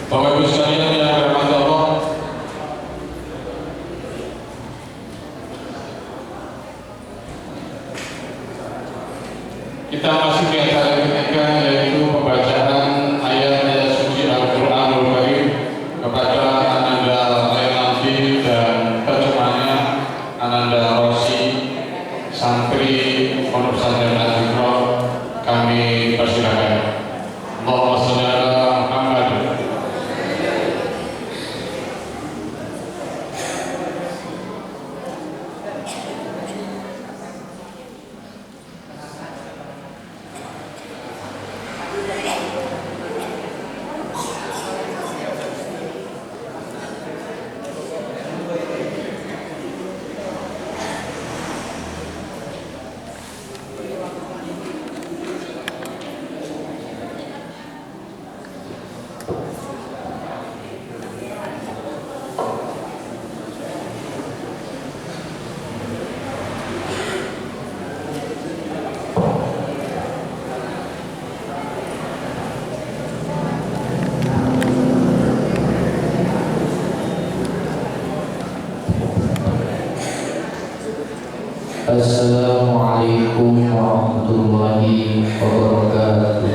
Bapak Ibu sekalian yang dirahmati Allah, kita masih di acara ketiga, yaitu pembacaan ayat-ayat suci Al-Quranul Karim kepada Ananda Renaldi dan terjemahannya Ananda Rosi, santri Pondok Pesantren Al-Zikro. Kami persilakan. Allahumma sholli ala Muhammad. Assalamualaikum warahmatullahi wabarakatuh.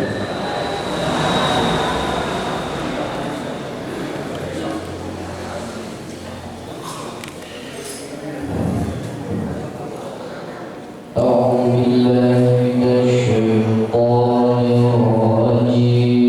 A'udzu billahi minasyaitonir rajim.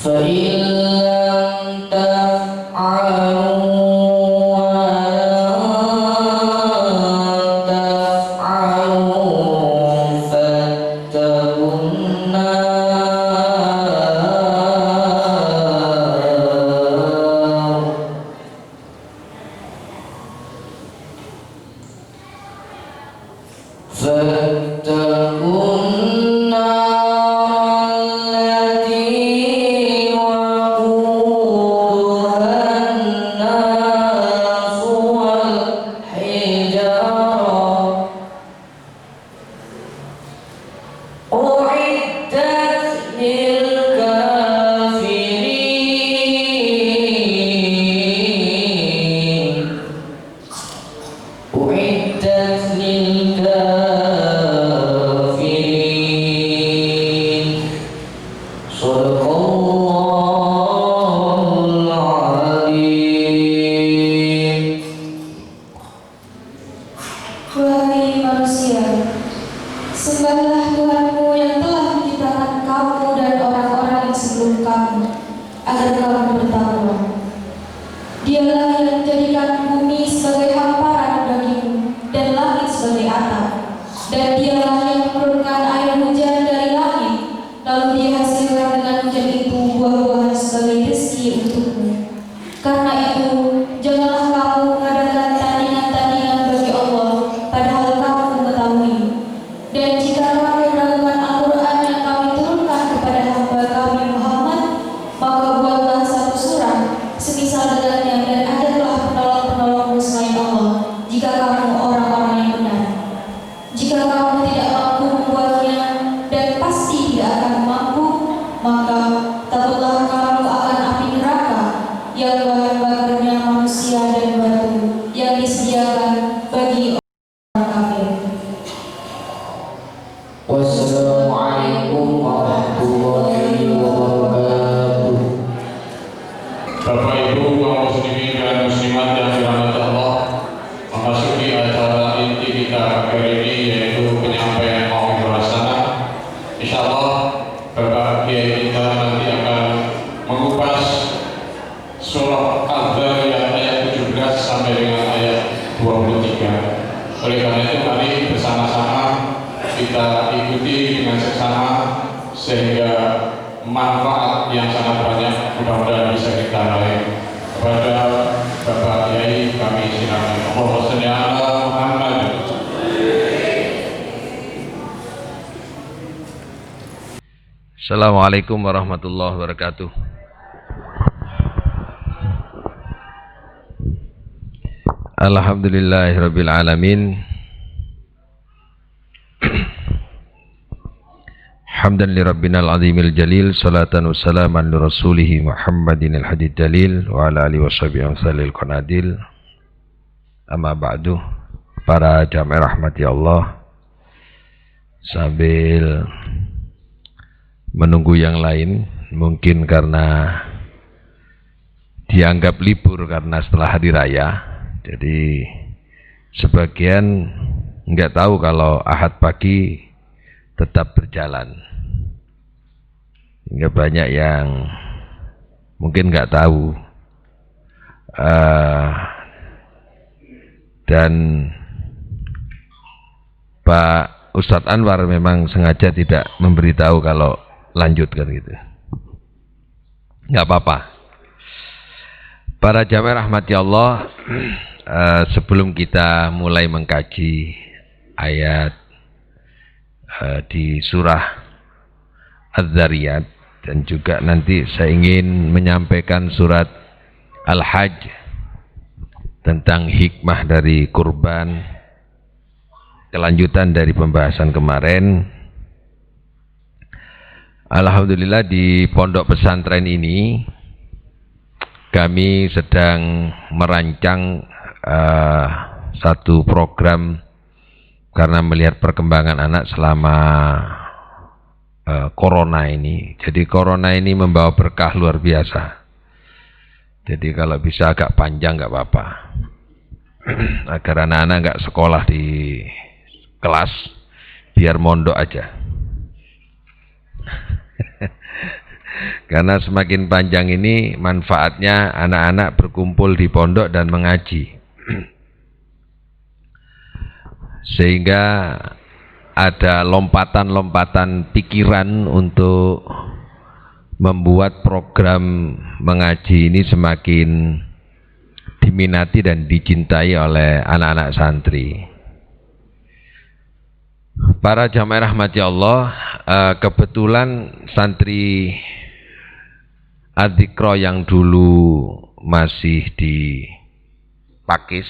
فإن لم تفعلوا ولن تفعلوا فاتقوا النار فاتقوا النار التي وقودها الناس والحجارة أعدت للكافرين أعدت للكافرين صدق الله العظيم. Wahai manusia, sembahlah Tuhanmu yang telah menciptakan kamu dan orang-orang yang sebelum kamu, agar kamu bertakwa. Dialah yang menjadikan bumi sebagai hamparan bagimu dan langit sebagai atap. Dan dialah yang menurunkan air hujan dari langit, lalu Dia hasilkan dengan hujan itu buah-buahan sebagai rezeki untukmu. Karena itu, janganlah kamu mengadakan tandingan-tandingan bagi Allah, padahal kamu mengetahui. Dan jika kamu meragukan Al-Quran yang kami turunkan kepada hamba kami Muhammad, maka buatlah satu surah semisal dengannya dan adalah penolong-penolongmu selain Allah, jika kamu orang-orang yang benar. Jika kamu tidak mampu membuatnya, dan pasti tidak akan mampu, maka takutlah kamu akan api neraka yang bahan bakarnya manusia dan batu yang disediakan bagi orang kafir. Wassalamualaikum warahmatullahi wabarakatuh. Bapak Ibu kaum muslimin dan muslimat yang dirahmati Allah, memasuki acara inti kita kali ini yaitu penyampaian mau'izah hasanah. Insyaallah Bapak Kiai kita nanti akan mengupas surah Al-Zariyat ayat 17 sampai dengan ayat 23. Oleh karena itu mari bersama-sama kita ikuti dengan seksama sehingga manfaat yang sangat banyak mudah-mudahan bisa kita raih. Kepada Bapak Kiai kami silakan. Allahumma shalli ala Muhammad. Assalamualaikum warahmatullahi wabarakatuh. Alhamdulillahirabbil alamin. Hamdan li rabbinal azimil jalil, salatan wassalaman li rasulih Muhammadin al-hadid dalil wa ala alihi washabihi amsalil qanadil. Amma ba'du, para jamaah rahmati Allah, sambil menunggu yang lain, mungkin karena dianggap libur karena setelah hari raya, jadi sebagian nggak tahu kalau Ahad pagi tetap berjalan, hingga banyak yang mungkin nggak tahu. Dan Pak Ustadz Anwar memang sengaja tidak memberitahu kalau lanjutkan gitu. Nggak apa-apa. Para jamaah rahmati Allah, sebelum kita mulai mengkaji ayat di surah Az-Zariyat, dan juga nanti saya ingin menyampaikan surat Al-Hajj tentang hikmah dari kurban, kelanjutan dari pembahasan kemarin. Alhamdulillah di pondok pesantren ini kami sedang merancang satu program karena melihat perkembangan anak selama corona ini. Jadi corona ini membawa berkah luar biasa. Jadi kalau bisa agak panjang nggak apa-apa, agar anak-anak nggak sekolah di kelas, biar mondok aja. Karena semakin panjang ini manfaatnya anak-anak berkumpul di pondok dan mengaji. Sehingga ada lompatan-lompatan pikiran untuk membuat program mengaji ini semakin diminati dan dicintai oleh anak-anak santri. Para jamaah rahmati Allah, kebetulan santri Adzikro yang dulu masih di Pakis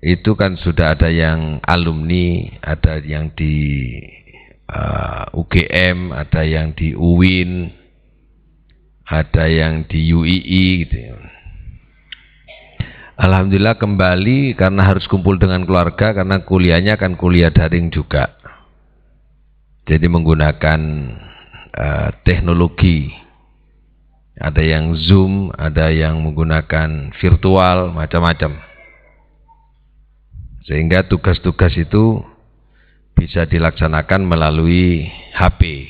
itu kan sudah ada yang alumni, ada yang di UGM, ada yang di UIN, ada yang di UII gitu ya. Alhamdulillah kembali karena harus kumpul dengan keluarga, karena kuliahnya kan kuliah daring juga, jadi menggunakan teknologi, ada yang Zoom, ada yang menggunakan virtual, macam-macam, sehingga tugas-tugas itu bisa dilaksanakan melalui HP.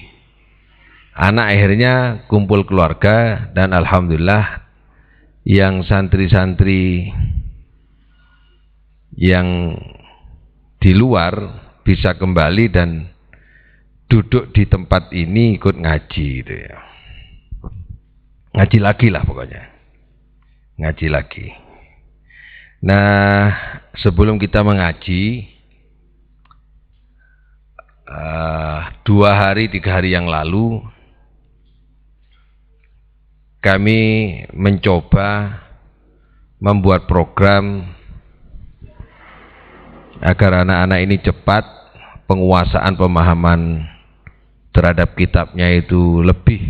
Anak akhirnya kumpul keluarga, dan alhamdulillah yang santri-santri yang di luar bisa kembali dan duduk di tempat ini ikut ngaji gitu ya. Ngaji lagi lah pokoknya. Ngaji lagi. Nah, sebelum kita mengaji 2 hari 3 hari yang lalu kami mencoba membuat program agar anak-anak ini cepat penguasaan pemahaman terhadap kitabnya itu lebih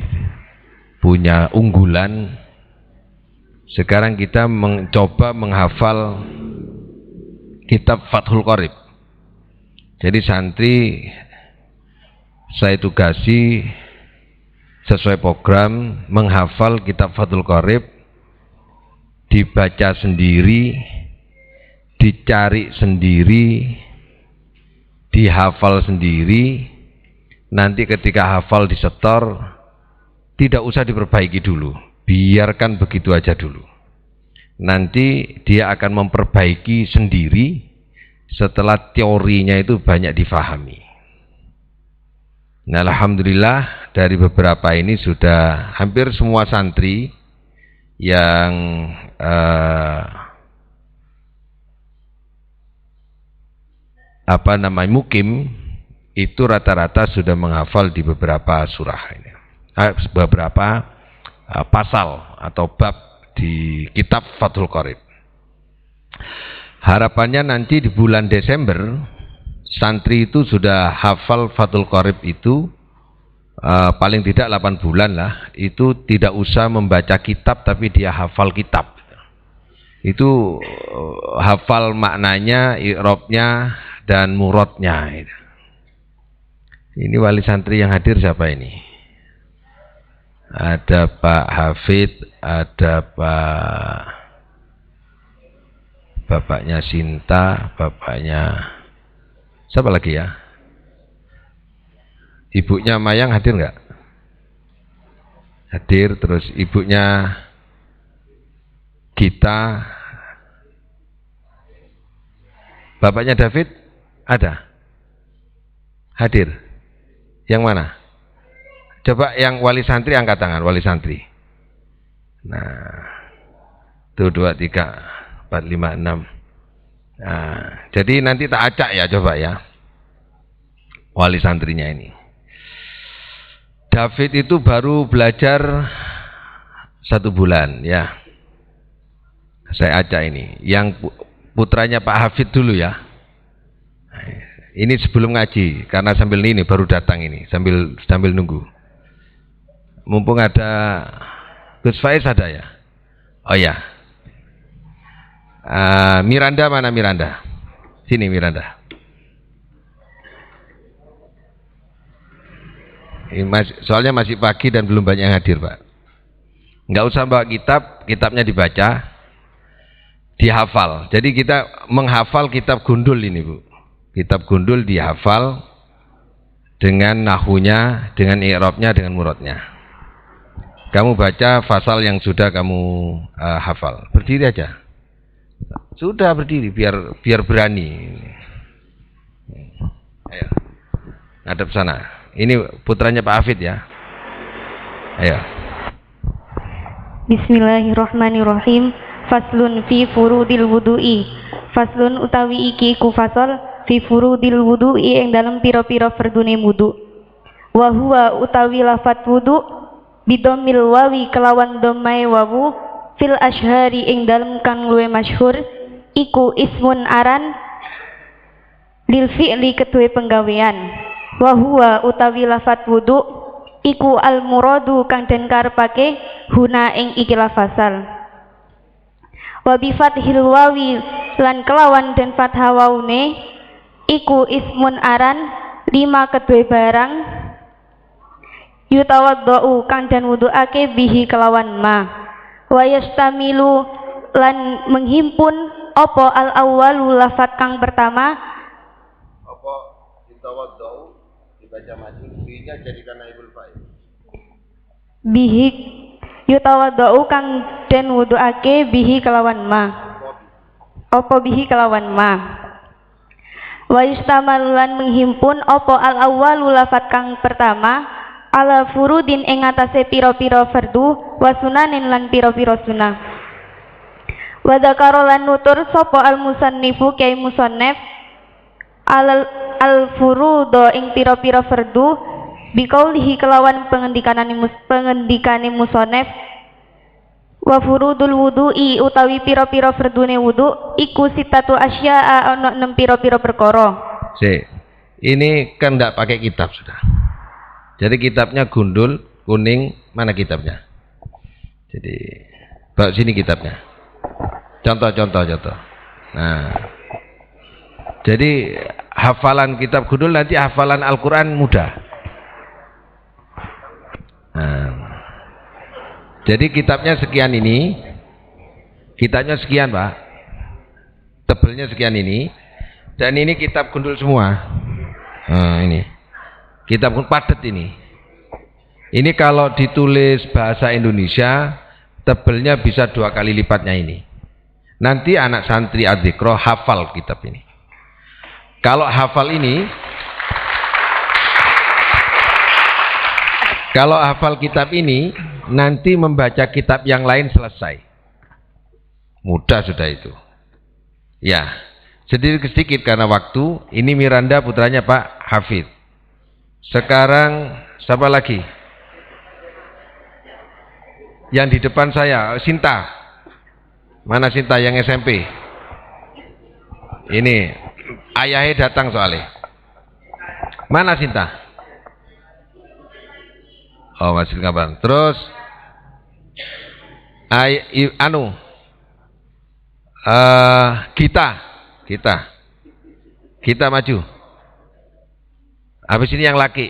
punya unggulan. Sekarang kita mencoba menghafal kitab Fathul Qorib. Jadi santri saya tugasi sesuai program menghafal kitab Fathul Qorib, dibaca sendiri, dicari sendiri, dihafal sendiri. Nanti ketika hafal disetor, tidak usah diperbaiki dulu, biarkan begitu aja dulu. Nanti dia akan memperbaiki sendiri setelah teorinya itu banyak difahami. Nah, alhamdulillah dari beberapa ini sudah hampir semua santri yang mukim itu rata-rata sudah menghafal di beberapa surah ini, beberapa pasal atau bab di kitab Fathul Qorib. Harapannya nanti di bulan Desember santri itu sudah hafal Fathul Qorib itu paling tidak 8 bulan lah, itu tidak usah membaca kitab tapi dia hafal kitab. Itu hafal maknanya, i'rabnya dan muradnya. Ini wali santri yang hadir siapa ini? Ada Pak Hafid, ada bapaknya Sinta, bapaknya siapa lagi ya? Ibunya Mayang hadir nggak? Hadir. Terus ibunya Gita, bapaknya David ada? Hadir. Yang mana? Coba yang wali santri angkat tangan, wali santri. Nah, 1, 2, 3, 4, 5, 6. Nah, jadi nanti tak acak ya, coba ya. Wali santrinya ini. David itu baru belajar 1 bulan ya. Saya acak ini. Yang putranya Pak Hafid dulu ya. Ini sebelum ngaji, karena sambil ini baru datang ini, sambil nunggu. Mumpung ada Gus Faiz ada ya? Oh ya. Miranda mana Miranda? Sini Miranda. Soalnya masih pagi dan belum banyak yang hadir Pak. Nggak usah bawa kitab, kitabnya dibaca, dihafal. Jadi kita menghafal kitab gundul ini Bu. Kitab gundul dihafal, dengan nahunya, dengan i'rabnya, dengan muradnya. Kamu baca fasal yang sudah kamu hafal. Berdiri aja. Sudah berdiri biar berani. Ayo. Ngadep sana. Ini putranya Pak Hafid ya. Ayo. Bismillahirrahmanirrahim. Faslun fi furudil wudu'i. Faslun utawi iki ku fasal fi furudil wudu'i ing dalam pira-pira fardune wudu. Wa huwa utawi lafat wudu bidomil wawi kelawan domai wawu fil ashhari ing dalam kang luwe masyhur iku ismun aran lil fi'li ketuwe penggawean. Wa huwa utawi lafat wudu iku al muradu kang den karepake huna ing ikilah fasal. Wa bi fathil wawi lan kelawan den fathah waune iku ismun aran lima kedue barang yutawaddau kang den wuduake bihi kelawan ma. Wa yastamilu lan menghimpun apa al awwalu lafat kang pertama Apa yutawaddau dibaca maju, binya jadikan naibul fa'il. bihi yutawaddau kang den wuduake bihi kelawan ma. Apa bihi kelawan ma. Wa yustamalan menghimpun apa al awwalu lafat kang pertama ala furudin ing atase pira-pira fardu wa sunanin lan pira-pira sunah. Wa dzakara lan nutur sapa al musannifu kai musannaf al furudo ing pira-pira fardu biqaulihi kelawan pengendikane musannaf wa furudul wudu'i utawi pira-pira fardune wudu iku sitatu asya'a ana 6 pira-pira perkara. Ini kan enggak pakai kitab sudah. Jadi kitabnya gundul kuning, mana kitabnya? Jadi bawa sini kitabnya. Contoh. Nah, jadi hafalan kitab gundul nanti hafalan Al-Quran mudah. Nah, jadi kitabnya sekian ini, kitabnya sekian Pak, tebelnya sekian ini, dan ini kitab gundul semua. Nah, ini kitab padat ini. Ini kalau ditulis bahasa Indonesia, tebelnya bisa 2 kali lipatnya ini. Nanti anak santri adzikro hafal kitab ini. Kalau hafal ini, kalau hafal kitab ini, nanti membaca kitab yang lain selesai. Mudah sudah itu. Ya, sedikit karena waktu. Ini Miranda putranya Pak Hafid. Sekarang siapa lagi? Yang di depan saya, Sinta. Mana Sinta yang SMP? Ini ayahnya datang soalnya. Mana Sinta? Oh, masih kapan? Terus kita maju. Habis ini yang laki.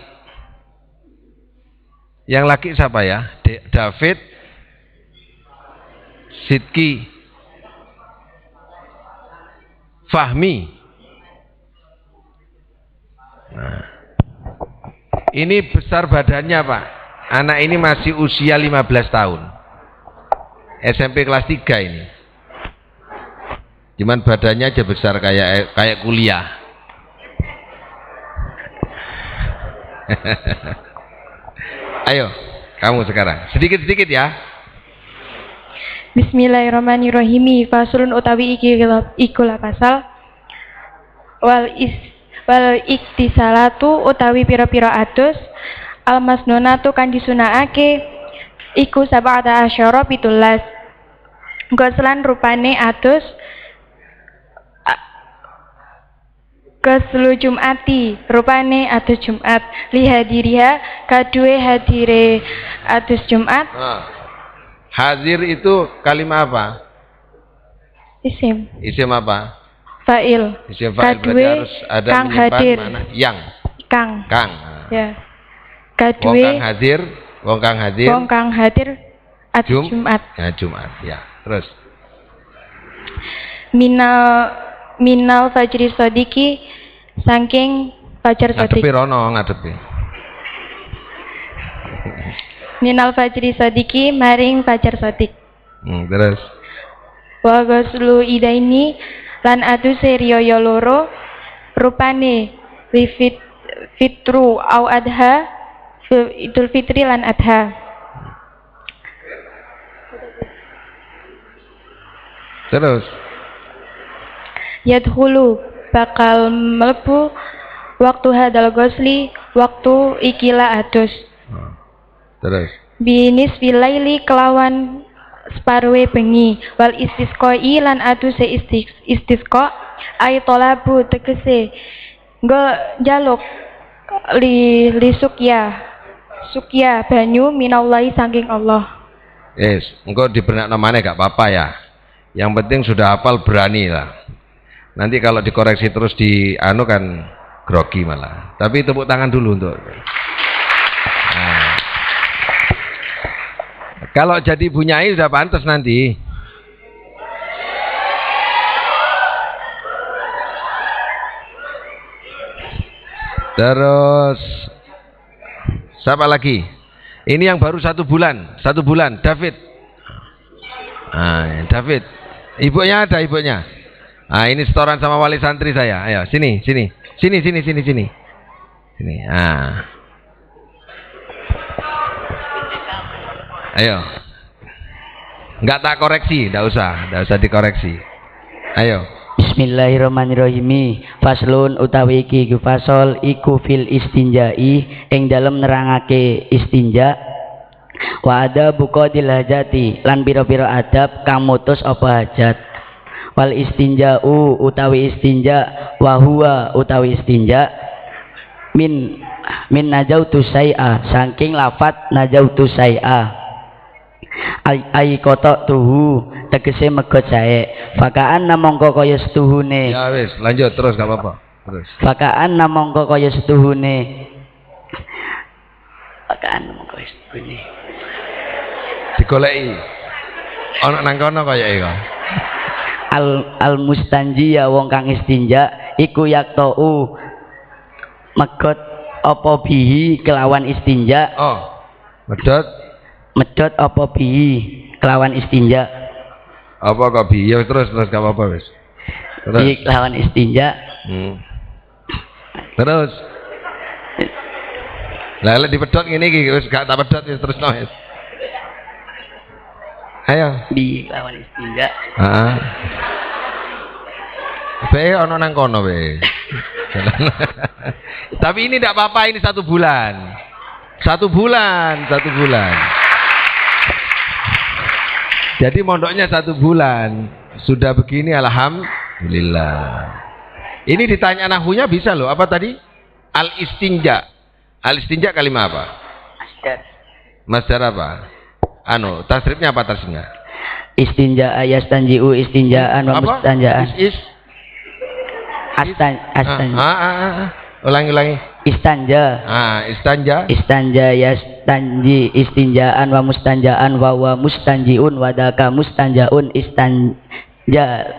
Yang laki siapa ya? David, Sidki, Fahmi. Nah, ini besar badannya Pak. Anak ini masih usia 15 tahun. SMP kelas 3 ini. Cuman badannya aja besar kayak kuliah. Ayo, kamu sekarang. Sedikit-sedikit ya. Bismillahirrahmanirrahim. Faslun utawi ikulah pasal wal iktisalatu utawi pira-pira adus al masnunatu kan disunahake iku sab'ata asyara 17. Goslan rupane adus Goslu Jum'ati rupane adus Jumat lihadiriha kadue hadire adus Jumat. Hadir itu kalimat apa? Isim apa? Fa'il. Isim fa'il berarti harus ada kang menyimpan hadir. mana? Yang. Kang. Ya. Kadue wong kang hadir adus Jumat. Ya, Jumat. Ya. Terus Minal fajri sodiki saking Fajar Sodik. Ngadepi rono, ngadepi. Minal Fajri Sodiki maring Fajar Sodik. Terus. Wa ghuslu idaini lan aduse riyaya loro rupane fitru au adha Idul Fitri lan adha. Terus. Yadhulu bakal mlebu waktu hadal ghusli waktu ikila adus. Terus. Binis filaili kelawan separuhe bengi wal istisqoi lan aduse istisqa ay tolabu tegese nggo njaluk li sukya banyu minallahi saking Allah. Engko dibernakno maneh gak apa-apa ya. Yang penting sudah hafal, berani lah. Nanti kalau dikoreksi terus di anu kan grogi malah. Tapi tepuk tangan dulu untuk. Nah. Kalau jadi bunyai sudah pantas nanti. Terus siapa lagi? Ini yang baru 1 bulan, David. David. Ibunya ada ibunya. Ini setoran sama wali santri saya. Ayo, sini. Sini. Ayo. Enggak tak koreksi, enggak usah dikoreksi. Ayo. Bismillahirrahmanirrahim. Faslun utawi iki fasol iku fil istinjai ing dalem nerangake istinja. Wa ada buqadil hajati lan pira-pira adab kang mutus apa hajat. Wal istinja'u utawi istinja wa huwa utawi istinja min najautu sai'a saking lafat najautu sai'a ai kotok tuhu tegese megot sae fakaan namangka kaya setuhune. Ya wis, lanjut terus gak apa-apa. Terus. Fakaan namangka kaya setuhune. Fakaan namangka kaya setuhune. Digoleki. Ana nang kono kaya iki. Al mustanji ya wong kang istinja iku yaktau megot apa bihi kelawan istinja. Medot apa bihi kelawan istinja. Apa kok bihi? Ya terus gak apa-apa wis. Bihi kelawan istinja. Terus. Lah lek dipedhot ngene iki wis gak tak pedhot wis terus wis. Ayo. Bihi kelawan istinja. Heeh. Be ono nang kono be. Tapi ini tidak apa-apa, ini 1 bulan. 1 bulan. Jadi mondoknya 1 bulan. Sudah begini alhamdulillah. Ini ditanya nahunya bisa loh. Apa tadi? Al-istinja. Al-istinja kalimat apa? Masdar apa? Tasrifnya apa tasrifnya? Istinja yastanji'u istinjaan wa mustanjaan. Ulangi. Istanja. Istanja yastanji istinjaan wa mustanjaan wa mustanjiun wadaka mustanjaun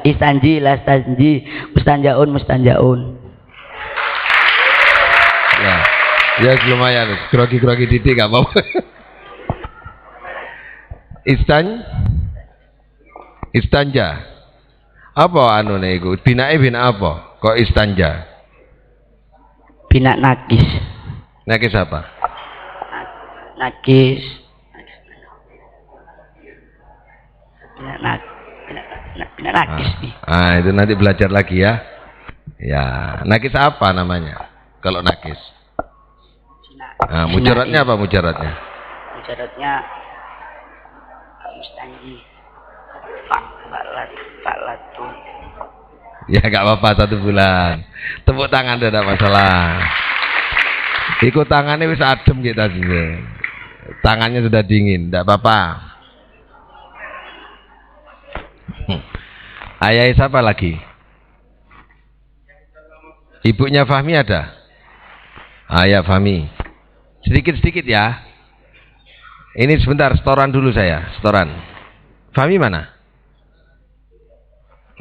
istanji lastanji mustanjaun. Ya lumayan, grogi titik gak apa-apa. Istanja. Apa niku? Binae bina apa? Kok istanja? Bina nakis. Nakis apa? Nakis. Bina nakis nih. Itu nanti belajar lagi ya. Ya, nakis apa namanya? Kalau nakis. Mujaratnya apa mujaratnya? Mujaratnya mustanji. Balatu. Ya gak apa-apa 1 bulan. Tepuk tangan tidak masalah. Ikut tangannya wis adem kita sih. Tangannya sudah dingin, tidak apa-apa. Ayah siapa lagi? Ibunya Fahmi ada? Ayah Fahmi. Sedikit-sedikit ya. Ini sebentar, setoran dulu saya. Setoran. Fahmi mana?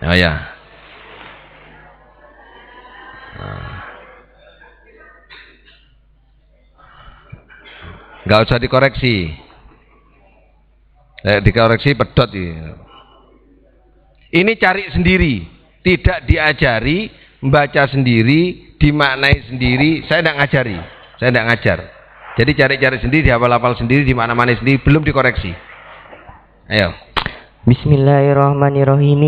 Oh ya. Nggak usah dikoreksi. Dikoreksi pedot ini. Ini cari sendiri, tidak diajari, membaca sendiri, dimaknai sendiri. Saya tidak ngajari, saya tidak ngajar. Jadi cari-cari sendiri, dihafal-hafal sendiri, dimakna-maknai sendiri, belum dikoreksi. Ayo. Bismillahirrahmanirrahim.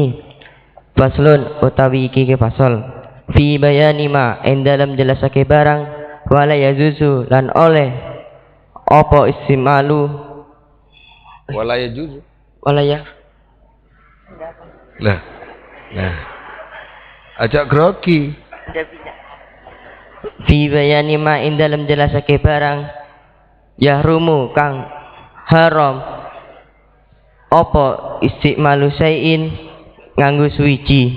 Faslun utawi iki ke fasal. Fi bayani ma ing dalam jelasake barang wala yazuzu lan oleh apa istimalu Wala yajuzu. wala ya Lah. Nah. Ajak grogi. fi bayani ma ing dalam jelasake barang yahrumu kang haram apa istimalu sayin nganggo suwiji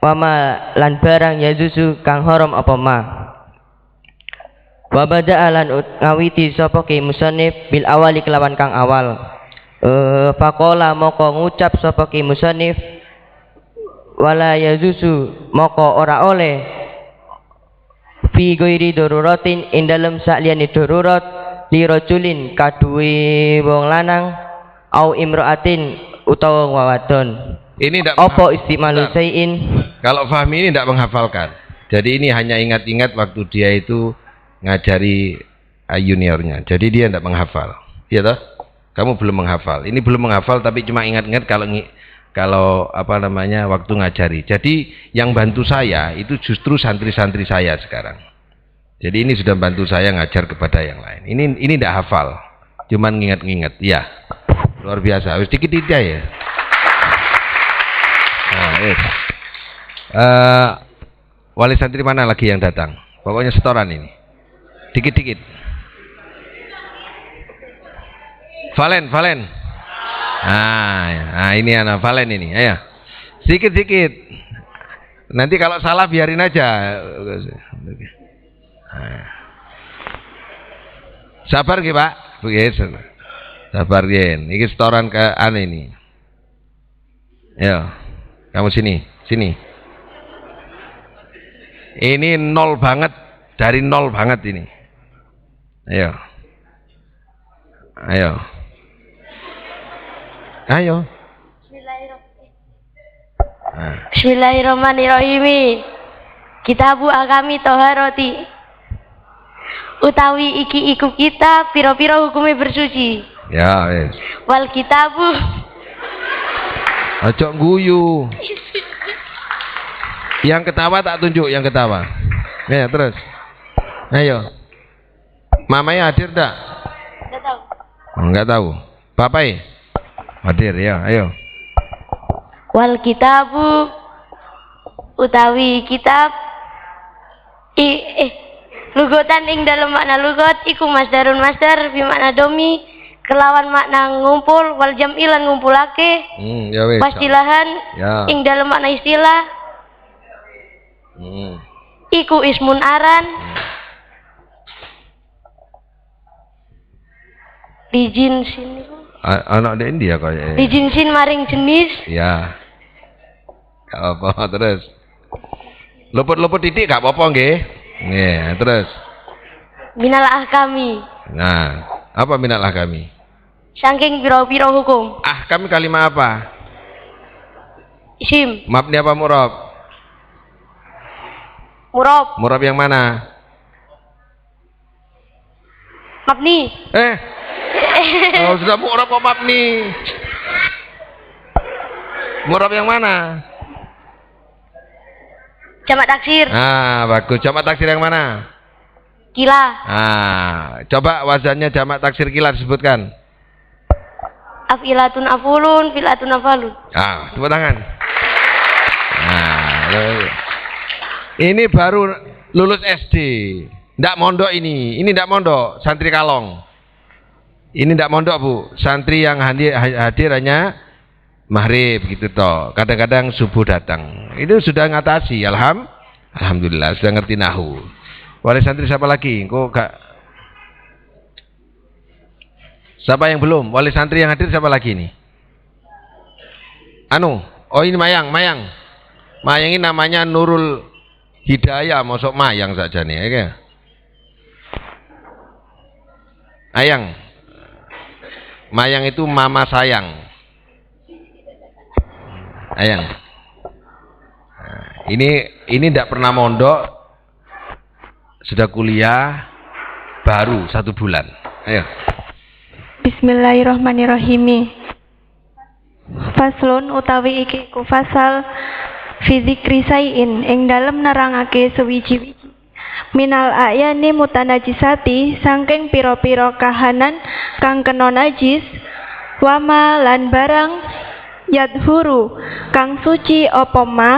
wama lan barang yazuzu kang haram apa ma wa bada'alan ngawiti sapa ki musannif bil awali kelawan kang awal faqala moko ngucap sapa ki musannif wala yazuzu moko ora oleh fi ghairi daruratin ing dalem sakliyane darurat li rajulin kaduwe wong lanang au imraatin utawa wadon. Ini tidak Apa istimalu sayin? Kalau Fahmi ini tidak menghafalkan. Jadi ini hanya ingat-ingat waktu dia itu ngajari juniornya. Jadi dia tidak menghafal. Iya toh? Kamu belum menghafal. Ini belum menghafal tapi cuma ingat-ingat kalau apa namanya waktu ngajari. Jadi yang bantu saya itu justru santri-santri saya sekarang. Jadi ini sudah bantu saya ngajar kepada yang lain. Ini tidak hafal. Cuman nginget-nginget. Ya. Luar biasa. Harus dikit-dikit ya. Nah, wali santri mana lagi yang datang? Pokoknya setoran ini. Dikit-dikit. Valen. Nah, ini anak Valen ini. Ayo. Sedikit-sedikit. Nanti kalau salah biarin aja. Nah. Sabar nggih, Pak? Begitu. Sabar yen. Iki setoran ke ane ini. Ayo. Kamu sini. Ini nol banget, dari nol banget ini. Ayo. Bismillahirrahmanirrahim. Kitabu agami toharoti. Utawi iki iku kitab piro-piro hukume bersuci. Ya, wes. Wal kitabu Ojo guyu. Yang ketawa tak tunjuk yang ketawa. Ya, terus. Ayo. Mamanya hadir tak? Enggak tahu. Enggak tahu. Bapak hadir ya, ayo. Wal kitabu utawi kitab lugotan ing dalam makna lugot iku masdarun masdar bi makna domi kelawan makna ngumpul wal jam'ilan ngumpulake Ya wes. pastilahan ya. ing dalam makna istilah iku ismun aran dijinsin Anak di India kayaknya. dijinsin maring jenis Ya. Gak apa terus. Luput-luput titik gak apa-apa nggih. Nggih, terus. minal ahkami Nah, apa minatlah kami? saking piro-piro hukum Kami kalimat apa? isim Mabni apa murab? murab Murab yang mana? mabni Oh, sudah murab apa mabni? Murab yang mana? jamak taksir Bagus. Jamak taksir yang mana? kila Coba wazannya jamak taksir kila disebutkan. afilatun afulun filatun afalun Tepuk tangan. Ini baru lulus SD. Ndak mondok ini. Ini ndak mondok, santri kalong. Ini ndak mondok, Bu. Santri yang hadir hanya maghrib gitu toh. Kadang-kadang subuh datang. Itu sudah ngatasi. Alhamdulillah sudah ngerti nahu. Wali santri siapa lagi? Kok gak? Siapa yang belum? Wali santri yang hadir siapa lagi ini? Ini Mayang. Mayang ini namanya Nurul Hidayah, masuk Mayang saja nih, ya. Ayang. Mayang itu mama sayang. Ayang. Nah, ini tidak pernah mondok, sudah kuliah baru 1 bulan. Ayo. Bismillahirrahmanirrahim. Faslun utawi iki ku fasal fizikri sayin ing dalem nerangake sewiji-wiji minal ayani mutanajisati saking pira-pira kahanan kang kena najis, wama lan barang yadhuru kang suci apa ma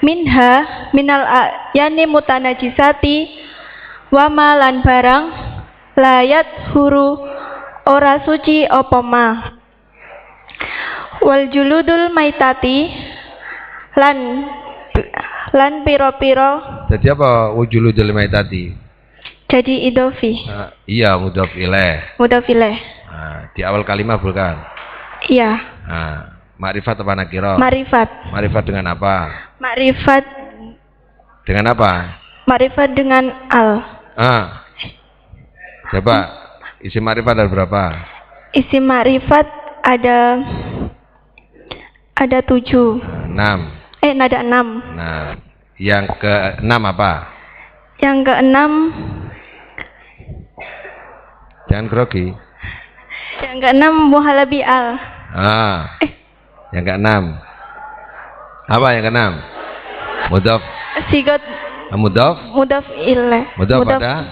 minha minal ayani mutanajisati, wama lan barang layat huru ora suci apa ma, wal juludul maitati lan piro-piro. Jadi apa wujuludul maitati? Jadi idofi. Iya, mudhof ilaih. Mudhof ilaih. Nah, di awal kalimat bukan? Iya. Nah, makrifat apa nakirah? Marifat. Makrifat dengan apa? Makrifat Dengan apa? Makrifat dengan al. Coba isi makrifat ada berapa? Isi makrifat ada 7. 6. Ada 6. Nah, yang ke-6 apa? Yang ke-6 Jangan grogi. yang ke-6 muhalabi al. Yang ke-6 apa yang ke-6? Mudhof. Sigot Mudhof. mudhof ilaih. Mudhof pada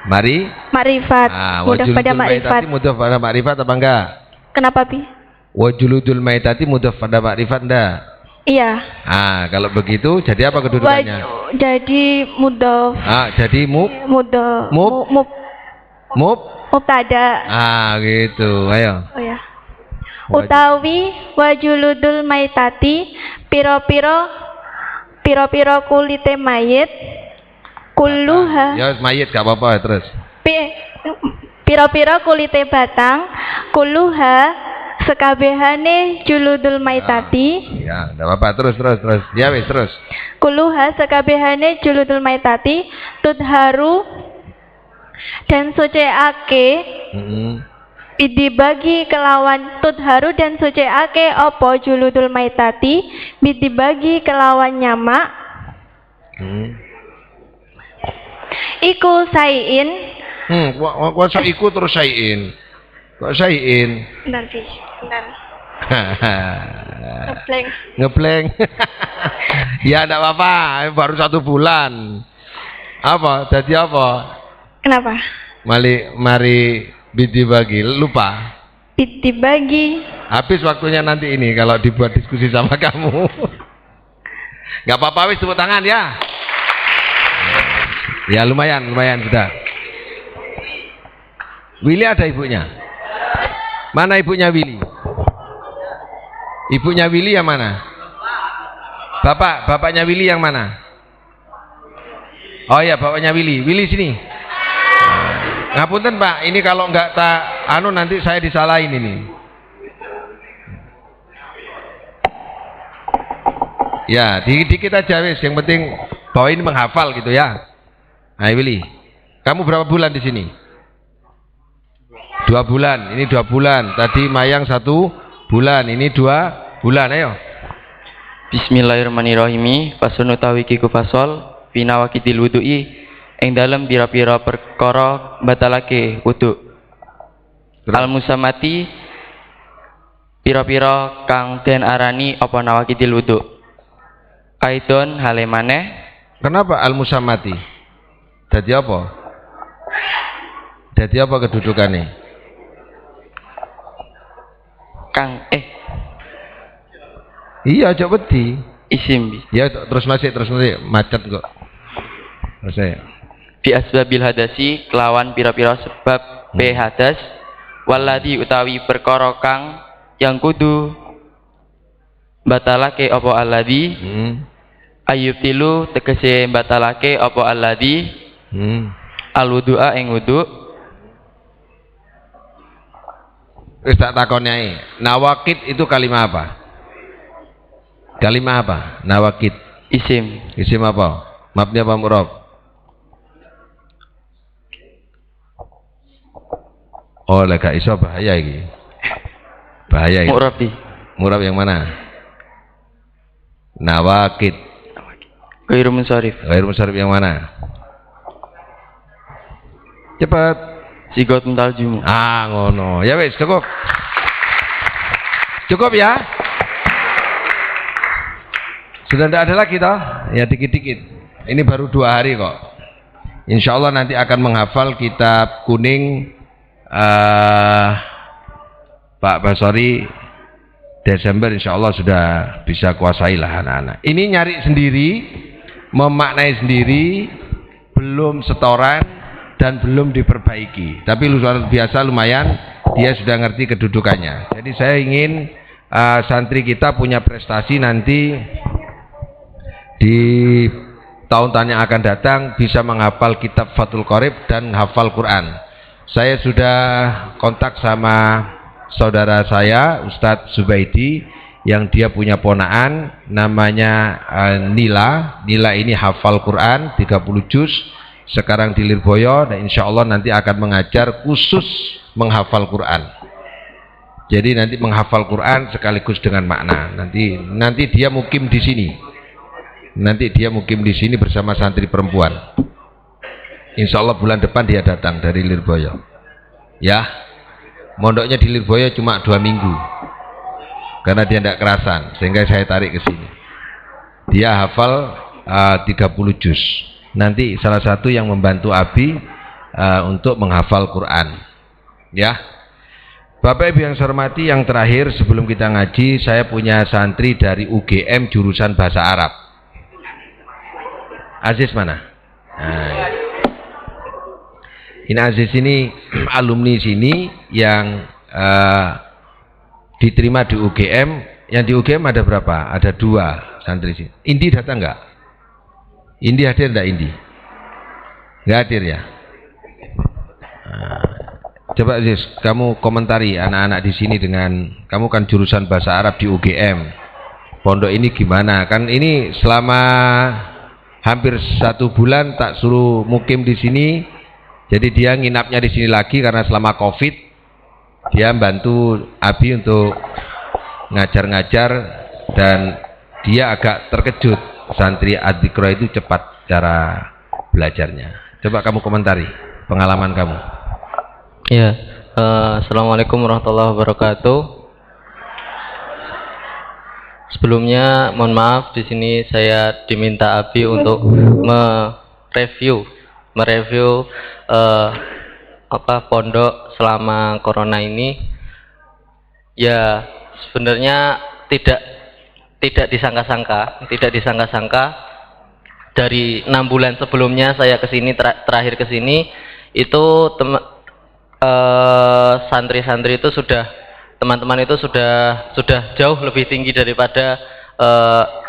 makrifat. Mudhof pada makrifat. Mudhof pada makrifat apa enggak? Kenapa, Bi? Wajuludul maitati mudhof pada makrifat enggak? Iya. Kalau begitu jadi apa kedudukannya? Jadi mudhof. Jadi Mudhof. Mubtada. Gitu. Ayo. Oh ya. Utawi wajuludul maitati piro-piro kulite mayit kulluha. Ya mayit gak apa-apa terus. Piro-piro kulite batang kulluha sekabehane juludul maitati. Ya, enggak apa-apa terus. Ya wis terus. Kulluha sekabehane juludul maitati tudharu dan suciake. Bidibagi kelawan tudharu dan suciake opo juludul maitati bidibagi kelawan nyamak. Iku sayin. Kok iku terus sayin. Kok sayin? Bentar. Ngebleng. Ya enggak apa-apa, baru 1 bulan. Apa? Jadi apa? Kenapa? Mari dibagi, lupa. Dibagi. Habis waktunya nanti ini kalau dibuat diskusi sama kamu. Gak apa-apa wis, tepuk tangan ya. Ya lumayan sudah. Willy ada ibunya? Mana ibunya Willy? Ibunya Willy yang mana? Bapaknya Willy yang mana? Oh ya, bapaknya Willy. Willy sini. Ngapunten Pak, ini kalau nggak nanti saya disalahin ini. Ya, dikit aja wis, yang penting bahwa ini menghafal gitu ya. Nah, Willy, kamu berapa bulan di sini? 2 bulan, ini 2 bulan. Tadi Mayang 1 bulan, ini 2 bulan. Ayo. Bismillahirrahmanirrahim. Fasun utawi kiku fasol pinawakidil wudu'i ing dalem pira-pira perkara batalake wudu. Al musamati pira-pira kang den arani apa nawakidil wudu. Aidon halemane. Kenapa al musamati? Jadi apa? Jadi apa kedudukannya? Kang Iya, aja wedi. Isim. Ya terus masih macet kok. Terus saya. Bi asbabil hadasi kelawan pira-pira sebab hadas waladi utawi perkara kang yang kudu batalake apa alladhi ayubtilu tegese batalake apa alladhi alwudu'a ing wudu. Wis tak takoni ae. Nawakid itu kalimat apa? Kalimat apa? Nawakid. Isim apa? Mabni apa mu'rab? Oh, lek gak iso bahaya iki. Bahaya iki. Mu'rab Bi. Mu'rab yang mana? Nawakid. Ghairu munsharif. Ghairu munsharif yang mana? Cepat. Sigot mutaljimu. Ah, ngono. Ya wis, cukup. Cukup ya? Sudah tidak ada lagi toh? Ya dikit-dikit. Ini baru 2 hari kok. Insya Allah nanti akan menghafal kitab kuning Pak Basori. Desember insya Allah sudah bisa kuasai lah anak-anak. Ini nyari sendiri, memaknai sendiri, belum setoran dan belum diperbaiki. Tapi luar biasa lumayan, dia sudah ngerti kedudukannya. Jadi saya ingin santri kita punya prestasi nanti di tahun-tahun yang akan datang bisa menghafal kitab Fathul Qorib dan hafal Quran. Saya sudah kontak sama saudara saya Ustadz Zubaidi yang dia punya ponaan namanya Nila. Nila ini hafal Quran 30 juz sekarang di Lirboyo dan insya Allah nanti akan mengajar khusus menghafal Quran. Jadi nanti menghafal Quran sekaligus dengan makna. Nanti dia mukim di sini. Nanti dia mukim di sini bersama santri perempuan. Insya Allah bulan depan dia datang dari Lirboyo. Ya, mondoknya di Lirboyo cuma 2 minggu. Karena dia tidak kerasan, sehingga saya tarik ke sini. Dia hafal 30 juz. Nanti salah satu yang membantu Abi untuk menghafal Quran. Ya. Bapak Ibu yang saya hormati, yang terakhir sebelum kita ngaji, saya punya santri dari UGM jurusan Bahasa Arab. Aziz mana? Nah, ini Aziz ini alumni sini yang diterima di UGM. Yang di UGM ada berapa? Ada 2 santri sini. Indi datang nggak? Indi hadir enggak Indi? Nggak hadir ya? Nah, coba Aziz, kamu komentari anak-anak di sini dengan kamu kan jurusan Bahasa Arab di UGM. Pondok ini gimana? Kan ini selama hampir 1 bulan tak suruh mukim di sini. Jadi dia nginapnya di sini lagi karena selama Covid dia bantu Abi untuk ngajar-ngajar dan dia agak terkejut santri Adzikro itu cepat cara belajarnya. Coba kamu komentari pengalaman kamu. Ya, Assalamualaikum warahmatullahi wabarakatuh. Sebelumnya mohon maaf, di sini saya diminta Abi untuk mereview pondok selama corona ini. Ya, sebenarnya tidak disangka-sangka dari 6 bulan sebelumnya saya kesini terakhir kesini itu santri-santri itu teman-teman itu sudah jauh lebih tinggi daripada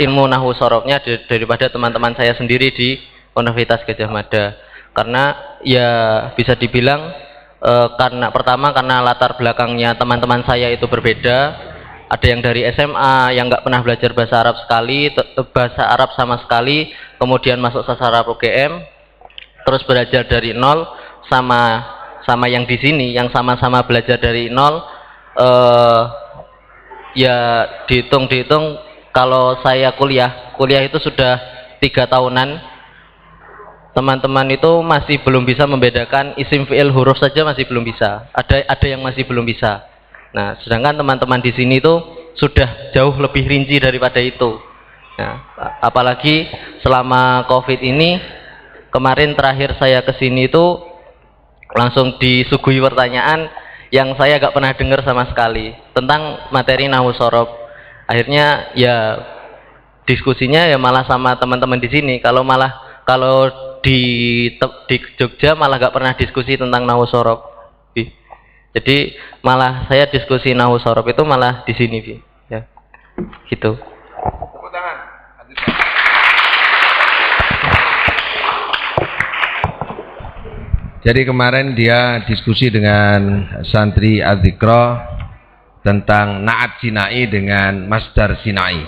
ilmu nahwu sorofnya daripada teman-teman saya sendiri di Universitas Gadjah Mada. Karena ya bisa dibilang karena latar belakangnya teman-teman saya itu berbeda. Ada yang dari SMA yang nggak pernah belajar bahasa Arab sama sekali, kemudian masuk sastra UGM, terus belajar dari nol, sama yang di sini yang sama-sama belajar dari nol. Ya dihitung kalau saya kuliah itu sudah 3 tahunan. Teman-teman itu masih belum bisa membedakan isim fi'il huruf saja masih belum bisa. Ada yang masih belum bisa. Nah, sedangkan teman-teman di sini itu sudah jauh lebih rinci daripada itu. Nah, apalagi selama Covid ini, kemarin terakhir saya ke sini itu langsung disuguhi pertanyaan yang saya gak pernah dengar sama sekali tentang materi nahwu shorof. Akhirnya ya diskusinya ya malah sama teman-teman di sini. Kalau di Jogja malah gak pernah diskusi tentang nahwu shorof. Jadi malah saya diskusi nahwu shorof itu malah di sini, Bi. Ya. Gitu. Tepuk tangan. Jadi kemarin dia diskusi dengan santri Adzikro tentang Na'at Sinai dengan Masdar Sinai.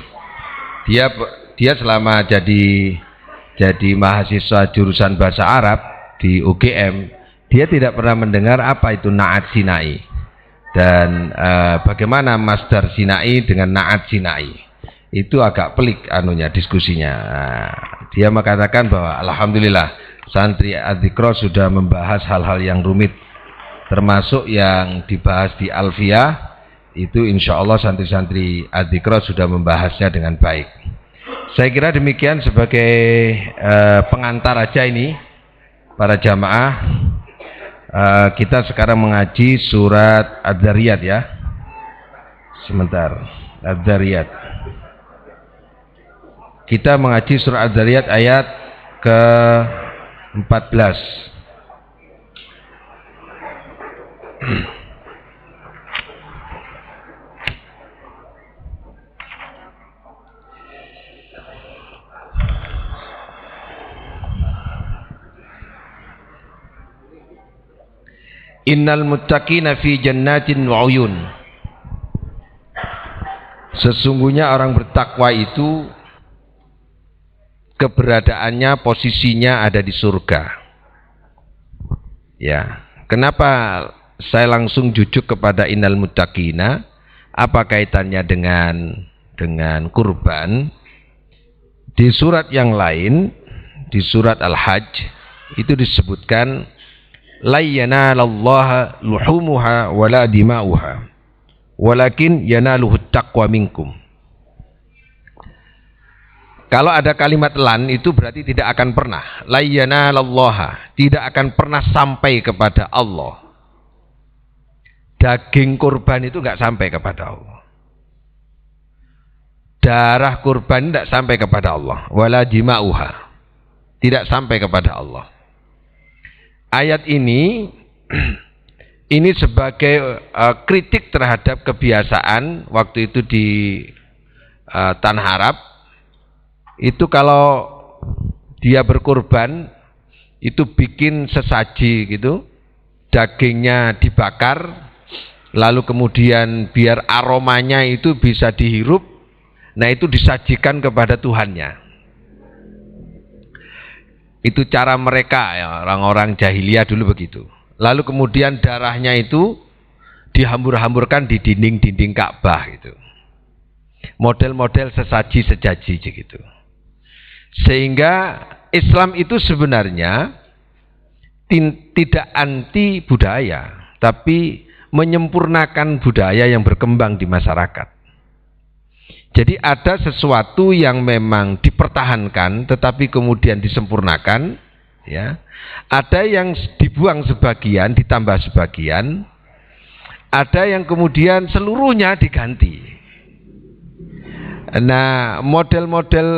Dia selama jadi mahasiswa jurusan bahasa Arab di UGM, dia tidak pernah mendengar apa itu Na'at Sinai dan bagaimana Masdar Sinai dengan Na'at Sinai. Itu agak pelik anunya diskusinya. Dia mengatakan bahwa alhamdulillah santri Adzikra sudah membahas hal-hal yang rumit, termasuk yang dibahas di Alfiyah. Itu insya Allah santri-santri Adzikra sudah membahasnya dengan baik. Saya kira demikian sebagai pengantar aja ini para jamaah. Kita sekarang mengaji surat Ad-Dzariyat ya. Sebentar, Ad-Dzariyat. Kita mengaji surat Ad-Dzariyat ayat ke-14. Innal muttaqina fi jannatin wa uyun. Sesungguhnya orang bertakwa itu keberadaannya, posisinya ada di surga. Ya, kenapa saya langsung jujuk kepada innal muttaqina? Apa kaitannya dengan kurban? Di surat yang lain, di surat Al-Hajj itu disebutkan la yanalallaha luhumuha wala dima'uha walakin yanaluhu taqwa minkum. Kalau ada kalimat lan itu berarti tidak akan pernah, la yanalallaha, tidak akan pernah sampai kepada Allah. Daging kurban itu enggak sampai kepada Allah. Darah kurban tidak sampai kepada Allah, wala dima'uha, tidak sampai kepada Allah. Ayat ini sebagai kritik terhadap kebiasaan waktu itu di Tanah Arab. Itu kalau dia berkurban itu bikin sesaji gitu, dagingnya dibakar, lalu kemudian biar aromanya itu bisa dihirup, nah itu disajikan kepada Tuhannya. Itu cara mereka ya, orang-orang jahiliyah dulu begitu. Lalu kemudian darahnya itu dihambur-hamburkan di dinding-dinding Ka'bah gitu. Model-model sesaji-sesaji gitu. Sehingga Islam itu sebenarnya tidak anti budaya, tapi menyempurnakan budaya yang berkembang di masyarakat. Jadi ada sesuatu yang memang dipertahankan tetapi kemudian disempurnakan, ya. Ada yang dibuang sebagian, ditambah sebagian. Ada yang kemudian seluruhnya diganti. Nah, model-model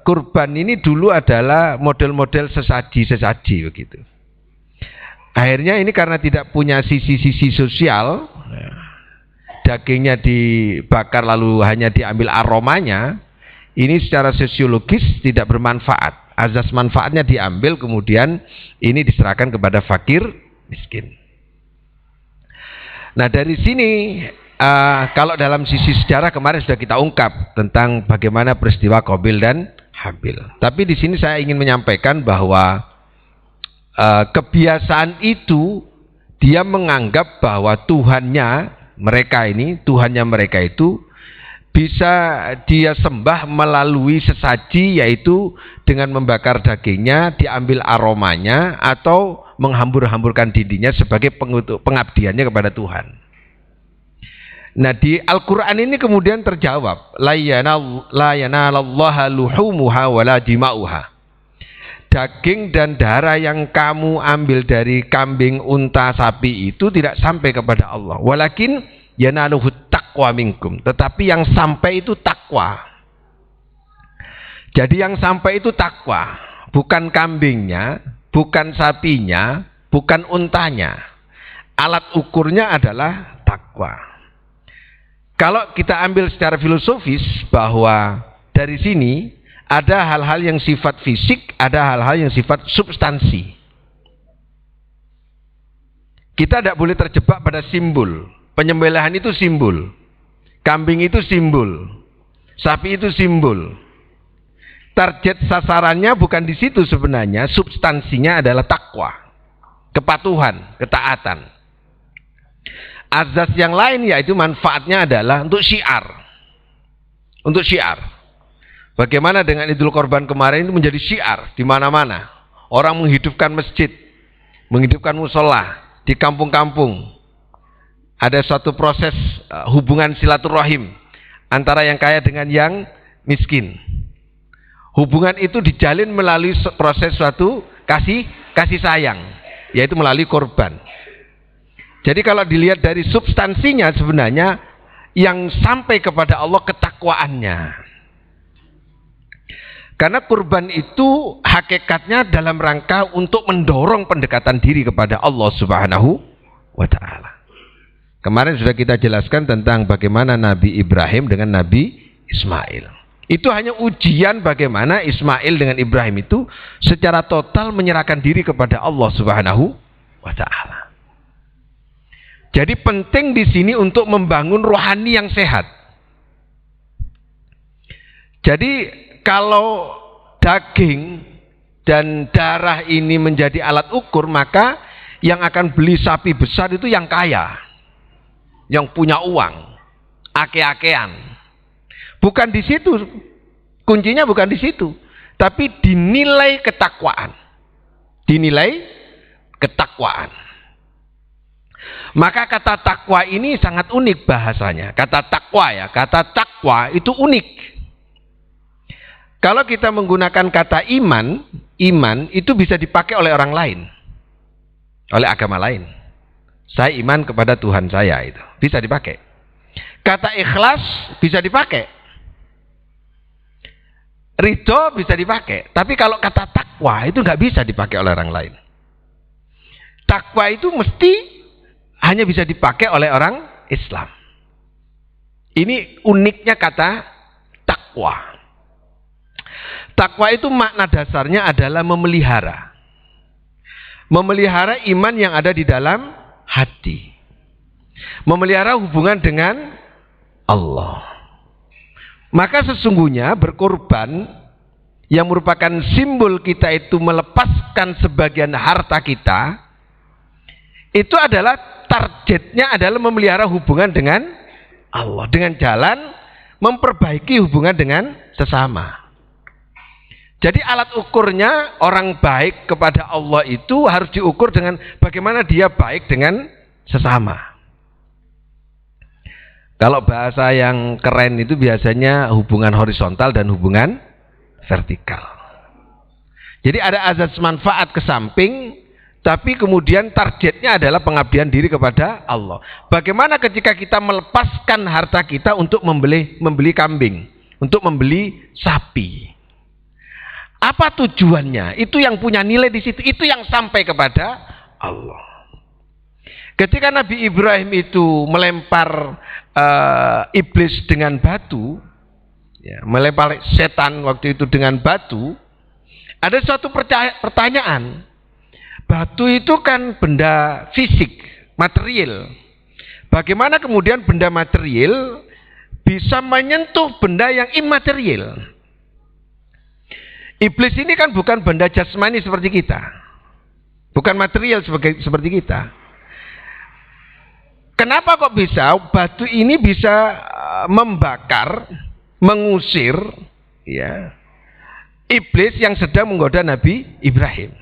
kurban ini dulu adalah model-model sesaji begitu. Akhirnya ini karena tidak punya sisi-sisi sosial, dagingnya dibakar lalu hanya diambil aromanya, ini secara sosiologis tidak bermanfaat. Azas manfaatnya diambil, kemudian ini diserahkan kepada fakir miskin. Nah dari sini kalau dalam sisi sejarah kemarin sudah kita ungkap tentang bagaimana peristiwa Qabil dan Habil. Tapi di sini saya ingin menyampaikan bahwa kebiasaan itu dia menganggap bahwa Tuhannya mereka itu bisa dia sembah melalui sesaji, yaitu dengan membakar dagingnya, diambil aromanya, atau menghambur-hamburkan dindingnya sebagai pengabdiannya kepada Tuhan. Nah di Al-Quran ini kemudian terjawab, la yanalallaha luhumuha wala dima'uha. Daging dan darah yang kamu ambil dari kambing, unta, sapi itu tidak sampai kepada Allah. Walakin yanaluhu taqwa minkum. Tetapi yang sampai itu takwa. Jadi yang sampai itu takwa. Bukan kambingnya, bukan sapinya, bukan untanya. Alat ukurnya adalah takwa. Kalau kita ambil secara filosofis bahwa dari sini ada hal-hal yang sifat fisik, ada hal-hal yang sifat substansi. Kita tidak boleh terjebak pada simbol. Penyembelihan itu simbol. Kambing itu simbol. Sapi itu simbol. Target sasarannya bukan di situ sebenarnya, substansinya adalah takwa. kepatuhan, ketaatan. Azas yang lain yaitu manfaatnya adalah untuk syiar. Untuk syiar. Bagaimana dengan Idul Korban kemarin itu menjadi syiar di mana-mana. Orang menghidupkan masjid, menghidupkan musola di kampung-kampung. Ada suatu proses hubungan silaturahim antara yang kaya dengan yang miskin. Hubungan itu dijalin melalui proses suatu kasih sayang, yaitu melalui korban. Jadi kalau dilihat dari substansinya sebenarnya yang sampai kepada Allah ketakwaannya. Karena kurban itu hakikatnya dalam rangka untuk mendorong pendekatan diri kepada Allah Subhanahu wa ta'ala. Kemarin sudah kita jelaskan tentang bagaimana Nabi Ibrahim dengan Nabi Ismail. Itu hanya ujian bagaimana Ismail dengan Ibrahim itu secara total menyerahkan diri kepada Allah Subhanahu wa ta'ala. Jadi penting di sini untuk membangun rohani yang sehat. Jadi kalau daging dan darah ini menjadi alat ukur, maka yang akan beli sapi besar itu yang kaya, yang punya uang, ake-akean. Bukan di situ, kuncinya bukan di situ, tapi dinilai ketakwaan. Dinilai ketakwaan. Maka kata takwa ini sangat unik bahasanya. Kata takwa ya, kata takwa itu unik. Kalau kita menggunakan kata iman, iman itu bisa dipakai oleh orang lain, oleh agama lain. Saya iman kepada Tuhan saya, itu bisa dipakai. Kata ikhlas bisa dipakai, ridho bisa dipakai. Tapi kalau kata takwa itu nggak bisa dipakai oleh orang lain. Takwa itu mesti hanya bisa dipakai oleh orang Islam. Ini uniknya kata takwa. Takwa itu makna dasarnya adalah memelihara. Memelihara iman yang ada di dalam hati. Memelihara hubungan dengan Allah. Maka sesungguhnya berkorban yang merupakan simbol kita itu melepaskan sebagian harta kita, itu adalah targetnya adalah memelihara hubungan dengan Allah, dengan jalan memperbaiki hubungan dengan sesama. Jadi alat ukurnya orang baik kepada Allah itu harus diukur dengan bagaimana dia baik dengan sesama. Kalau bahasa yang keren itu biasanya hubungan horizontal dan hubungan vertikal. Jadi ada azas manfaat ke samping, tapi kemudian targetnya adalah pengabdian diri kepada Allah. Bagaimana ketika kita melepaskan harta kita untuk membeli kambing, untuk membeli sapi? Apa tujuannya? Itu yang punya nilai di situ, itu yang sampai kepada Allah. Ketika Nabi Ibrahim itu melempar iblis dengan batu, ya, melempar setan waktu itu dengan batu, ada suatu pertanyaan. Batu itu kan benda fisik, material. Bagaimana kemudian benda material bisa menyentuh benda yang imaterial? Iblis ini kan bukan benda jasmani seperti kita. Bukan material seperti kita. Kenapa kok bisa batu ini bisa membakar, mengusir ya, iblis yang sedang menggoda Nabi Ibrahim?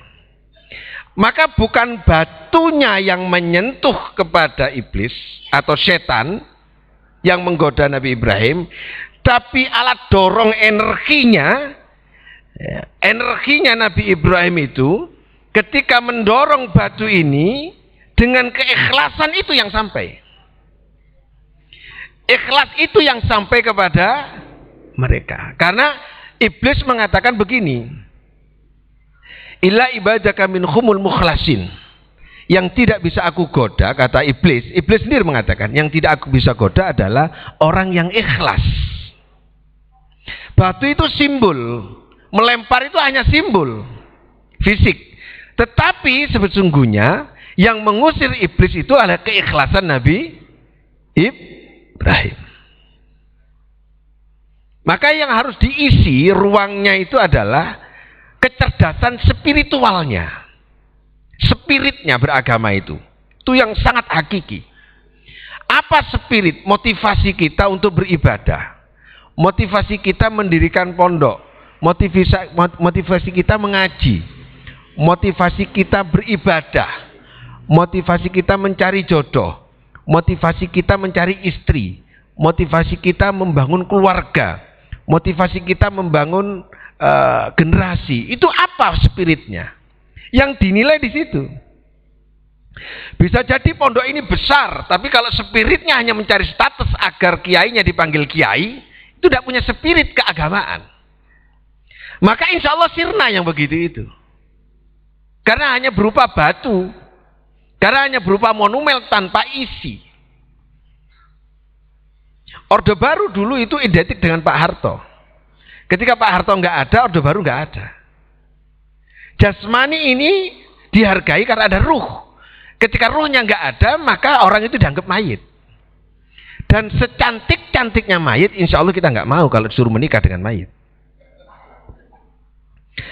Maka bukan batunya yang menyentuh kepada iblis atau setan yang menggoda Nabi Ibrahim, tapi alat dorong energinya, energinya Nabi Ibrahim itu ketika mendorong batu ini dengan keikhlasan itu yang sampai. Ikhlas itu yang sampai kepada mereka. Karena iblis mengatakan begini, illa ibadaka minhumul mukhlasin. Yang tidak bisa aku goda, kata iblis. Iblis sendiri mengatakan, yang tidak aku bisa goda adalah orang yang ikhlas. Batu itu simbol. Melempar itu hanya simbol fisik. Tetapi sesungguhnya yang mengusir iblis itu adalah keikhlasan Nabi Ibrahim. Maka yang harus diisi ruangnya itu adalah kecerdasan spiritualnya. Spiritnya beragama itu yang sangat hakiki. Apa spirit? Motivasi kita untuk beribadah, motivasi kita mendirikan pondok, motivasi kita mengaji, motivasi kita beribadah, motivasi kita mencari jodoh, motivasi kita mencari istri, motivasi kita membangun keluarga, motivasi kita membangun generasi. Itu apa spiritnya? Yang dinilai di situ. Bisa jadi pondok ini besar, tapi kalau spiritnya hanya mencari status agar kiainya dipanggil kiai, itu tidak punya spirit keagamaan. Maka insya Allah sirna yang begitu itu. Karena hanya berupa batu, karena hanya berupa monumen tanpa isi. Orde Baru dulu itu identik dengan Pak Harto. Ketika Pak Harto nggak ada, Orde Baru nggak ada. Jasmani ini dihargai karena ada ruh. Ketika ruhnya nggak ada, maka orang itu dianggap mayit. Dan secantik-cantiknya mayit, insya Allah kita nggak mau kalau disuruh menikah dengan mayit.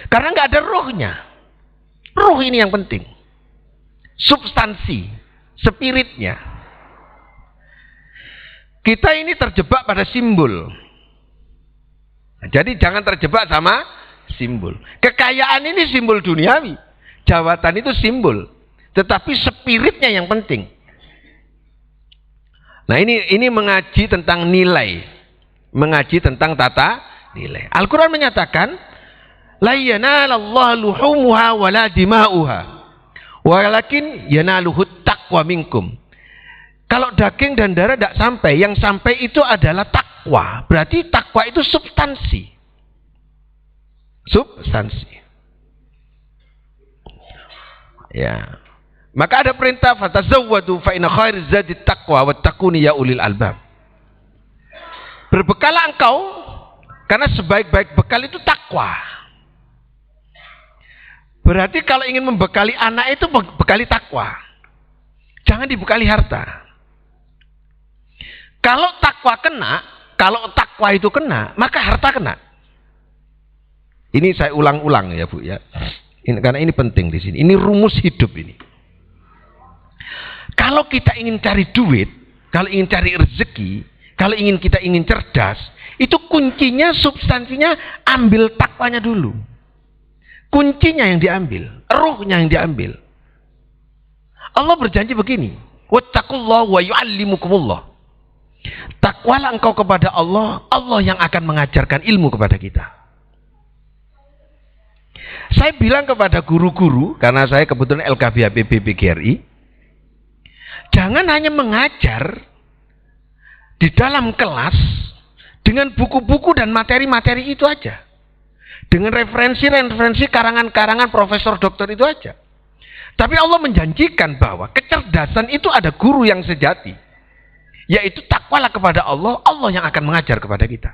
Karena nggak ada ruhnya. Ruh ini yang penting. Substansi, spiritnya. Kita ini terjebak pada simbol. Jadi jangan terjebak sama simbol. Kekayaan ini simbol duniawi. Jabatan itu simbol. Tetapi spiritnya yang penting. Nah ini mengaji tentang nilai. Mengaji tentang tata nilai. Al-Quran menyatakan, la yanalallahu luhumuha wala dima'uha, walakin yanaluhut taqwa minkum. Kalau daging dan darah tidak sampai, yang sampai itu adalah takwa. Berarti takwa itu substansi. Substansi. Ya. Maka ada perintah fatazawwadu fa inna khairaz zadi taqwa wattaquni ya ulil albab. Berbekalah engkau karena sebaik-baik bekal itu takwa. Berarti kalau ingin membekali anak itu bekali takwa. Jangan dibekali harta. Kalau takwa kena, kalau takwa itu kena, maka harta kena. Ini saya ulang-ulang ya Bu ya. Karena ini penting di sini. Ini rumus hidup ini. Kalau kita ingin cari duit, kalau ingin cari rezeki, kalau kita ingin cerdas, itu kuncinya, substansinya, ambil takwanya dulu. Kuncinya yang diambil, ruhnya yang diambil. Allah berjanji begini, wattaqullah wa yu'allimukumullah. Takwalah engkau kepada Allah, Allah yang akan mengajarkan ilmu kepada kita. Saya bilang kepada guru-guru, karena saya kebetulan LKBHP BPGRI, jangan hanya mengajar di dalam kelas dengan buku-buku dan materi-materi itu aja. Dengan referensi-referensi karangan-karangan profesor doktor itu aja. Tapi Allah menjanjikan bahwa kecerdasan itu ada guru yang sejati. Yaitu takwalah kepada Allah, Allah yang akan mengajar kepada kita.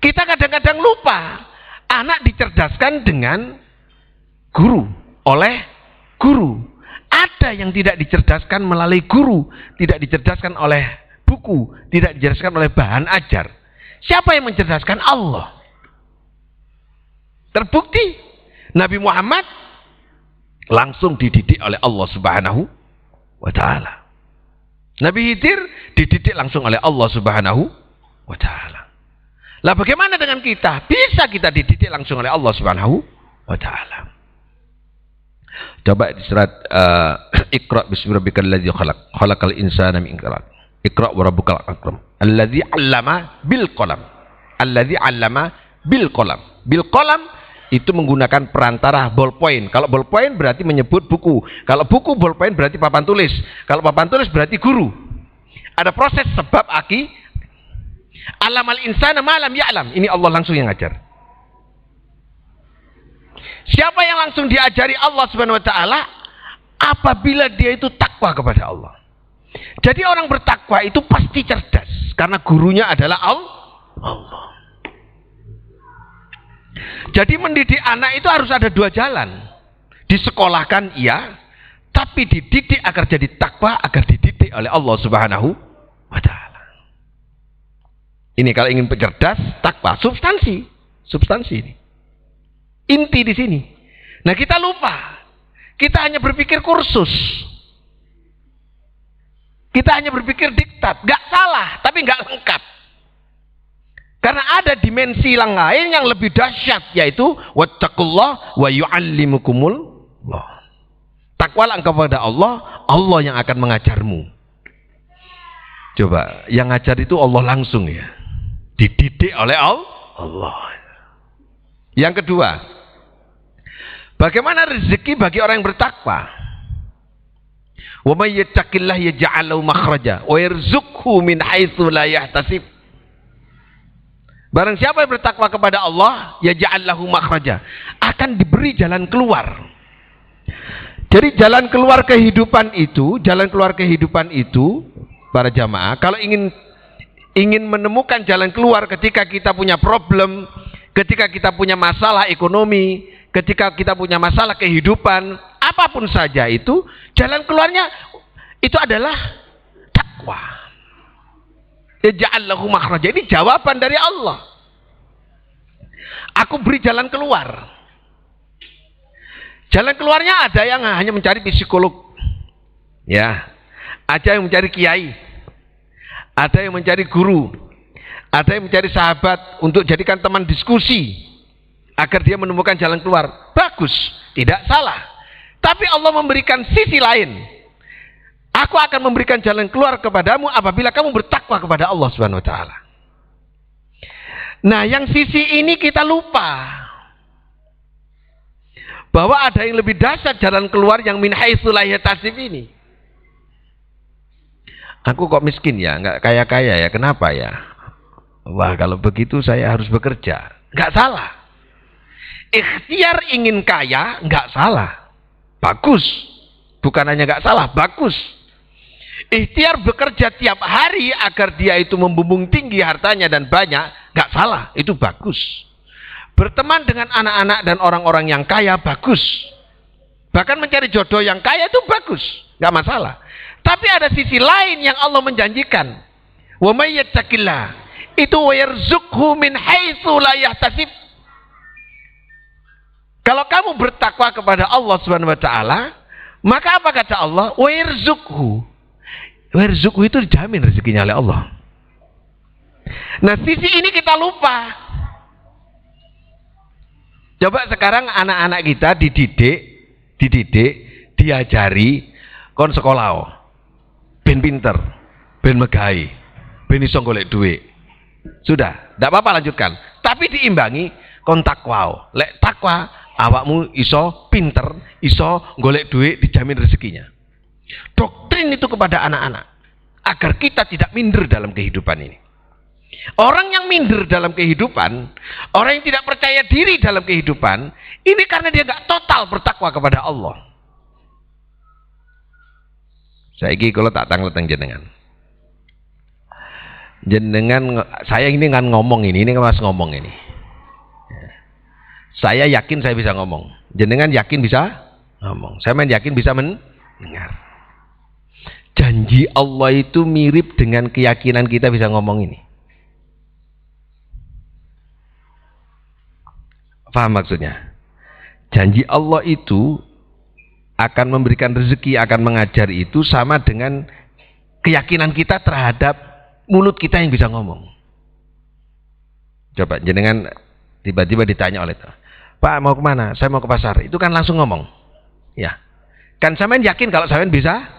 Kita kadang-kadang lupa. Anak dicerdaskan dengan guru, oleh guru. Ada yang tidak dicerdaskan melalui guru, tidak dicerdaskan oleh buku, tidak dicerdaskan oleh bahan ajar. Siapa yang mencerdaskan? Allah. Terbukti Nabi Muhammad langsung dididik oleh Allah Subhanahu wa ta'ala. Nabi Khidir dididik langsung oleh Allah Subhanahu wa ta'ala. Lah bagaimana dengan kita? Bisa kita dididik langsung oleh Allah Subhanahu wa ta'ala. Coba di surat Iqra bismi rabbikal ladzi khalaq, khalaqal insana min 'alaq. Iqra wa rabbukal akram. Alladzi 'allama bil qalam. Alladzi 'allama bil qalam. Bil qalam itu menggunakan perantara ballpoint. Kalau ballpoint berarti menyebut buku. Kalau buku ballpoint berarti papan tulis. Kalau papan tulis berarti guru. Ada proses sebab akibat. Alamal insana ma lam ya'lam. Ini Allah langsung yang ngajar. Siapa yang langsung diajari Allah Subhanahu wa ta'ala? Apabila dia itu takwa kepada Allah. Jadi orang bertakwa itu pasti cerdas. Karena gurunya adalah Allah. Jadi mendidik anak itu harus ada dua jalan. Disekolahkan iya, tapi dididik agar jadi takwa, agar dididik oleh Allah Subhanahu wa ta'ala. Ini kalau ingin cerdas, takwa, substansi ini. Inti di sini. Nah kita lupa. Kita hanya berpikir kursus. Kita hanya berpikir diktat. Gak salah, tapi gak lengkap. Karena ada dimensi yang lain yang lebih dahsyat, yaitu wattaqullah wa yu'allimukumullah. Takwalah engkau kepada Allah, Allah yang akan mengajarmu. Coba, yang ngajar itu Allah langsung ya. Dididik oleh Allah. Yang kedua, bagaimana rezeki bagi orang yang bertakwa? Wa may yattaqillah yaj'al lahu makhraja wa yarzuqhu min haitsu la yahtasib. Barang siapa yang bertakwa kepada Allah, yaj'al lahu makhraja, akan diberi jalan keluar. Jadi jalan keluar kehidupan itu, para jamaah, kalau ingin menemukan jalan keluar ketika kita punya problem, ketika kita punya masalah ekonomi, ketika kita punya masalah kehidupan, apapun saja itu, jalan keluarnya itu adalah takwa. Yaj'al lahu makhraja, ini jawaban dari Allah. Aku beri jalan keluar. Jalan keluarnya ada yang hanya mencari psikolog, ya, ada yang mencari kiai, ada yang mencari guru, ada yang mencari sahabat untuk jadikan teman diskusi agar dia menemukan jalan keluar. Bagus, tidak salah. Tapi Allah memberikan sisi lain. Aku akan memberikan jalan keluar kepadamu apabila kamu bertakwa kepada Allah Subhanahu wa taala. Nah, yang sisi ini kita lupa. Bahwa ada yang lebih dahsyat jalan keluar yang min haitsu la yahtasib ini. Aku kok miskin ya, nggak kaya-kaya ya, kenapa ya? Wah, kalau begitu saya harus bekerja. Nggak salah. Ikhtiar ingin kaya, nggak salah. Bagus. Bukan hanya nggak salah, bagus. Ikhtiar bekerja tiap hari agar dia itu membumbung tinggi hartanya dan banyak, nggak salah, itu bagus. Berteman dengan anak-anak dan orang-orang yang kaya, bagus. Bahkan mencari jodoh yang kaya itu bagus, nggak masalah. Tapi ada sisi lain yang Allah menjanjikan. Wa may yattaqillah, itu wa yarzuqhu min haitsu la yahtasib. Kalau kamu bertakwa kepada Allah Subhanahu wa taala, maka apa kata Allah? Wa yarzuqhu. Wa yarzuqhu itu dijamin rezekinya oleh Allah. Nah, sisi ini kita lupa. Coba sekarang anak-anak kita dididik, diajari kon sekolah, ben pinter, ben megai, ben iso golek duit. Sudah, tidak apa-apa lanjutkan. Tapi diimbangi kon takwa. Lek takwa, awakmu iso pinter, iso golek duit, dijamin rezekinya. Doktrin itu kepada anak-anak agar kita tidak minder dalam kehidupan ini. Orang yang minder dalam kehidupan, orang yang tidak percaya diri dalam kehidupan, ini karena dia gak total bertakwa kepada Allah. Saiki kalau tak tangleteng jenengan. Saya ini kan ngomong ini mas ngomong ini. Saya yakin saya bisa ngomong. Jenengan yakin bisa ngomong. Saya yakin bisa mendengar. Janji Allah itu mirip dengan keyakinan kita bisa ngomong ini. Paham maksudnya? Janji Allah itu akan memberikan rezeki, akan mengajar itu sama dengan keyakinan kita terhadap mulut kita yang bisa ngomong. Coba jenengan tiba-tiba ditanya oleh Pak mau kemana? Saya mau ke pasar. Itu kan langsung ngomong. Ya. Kan sampean yakin kalau sampean bisa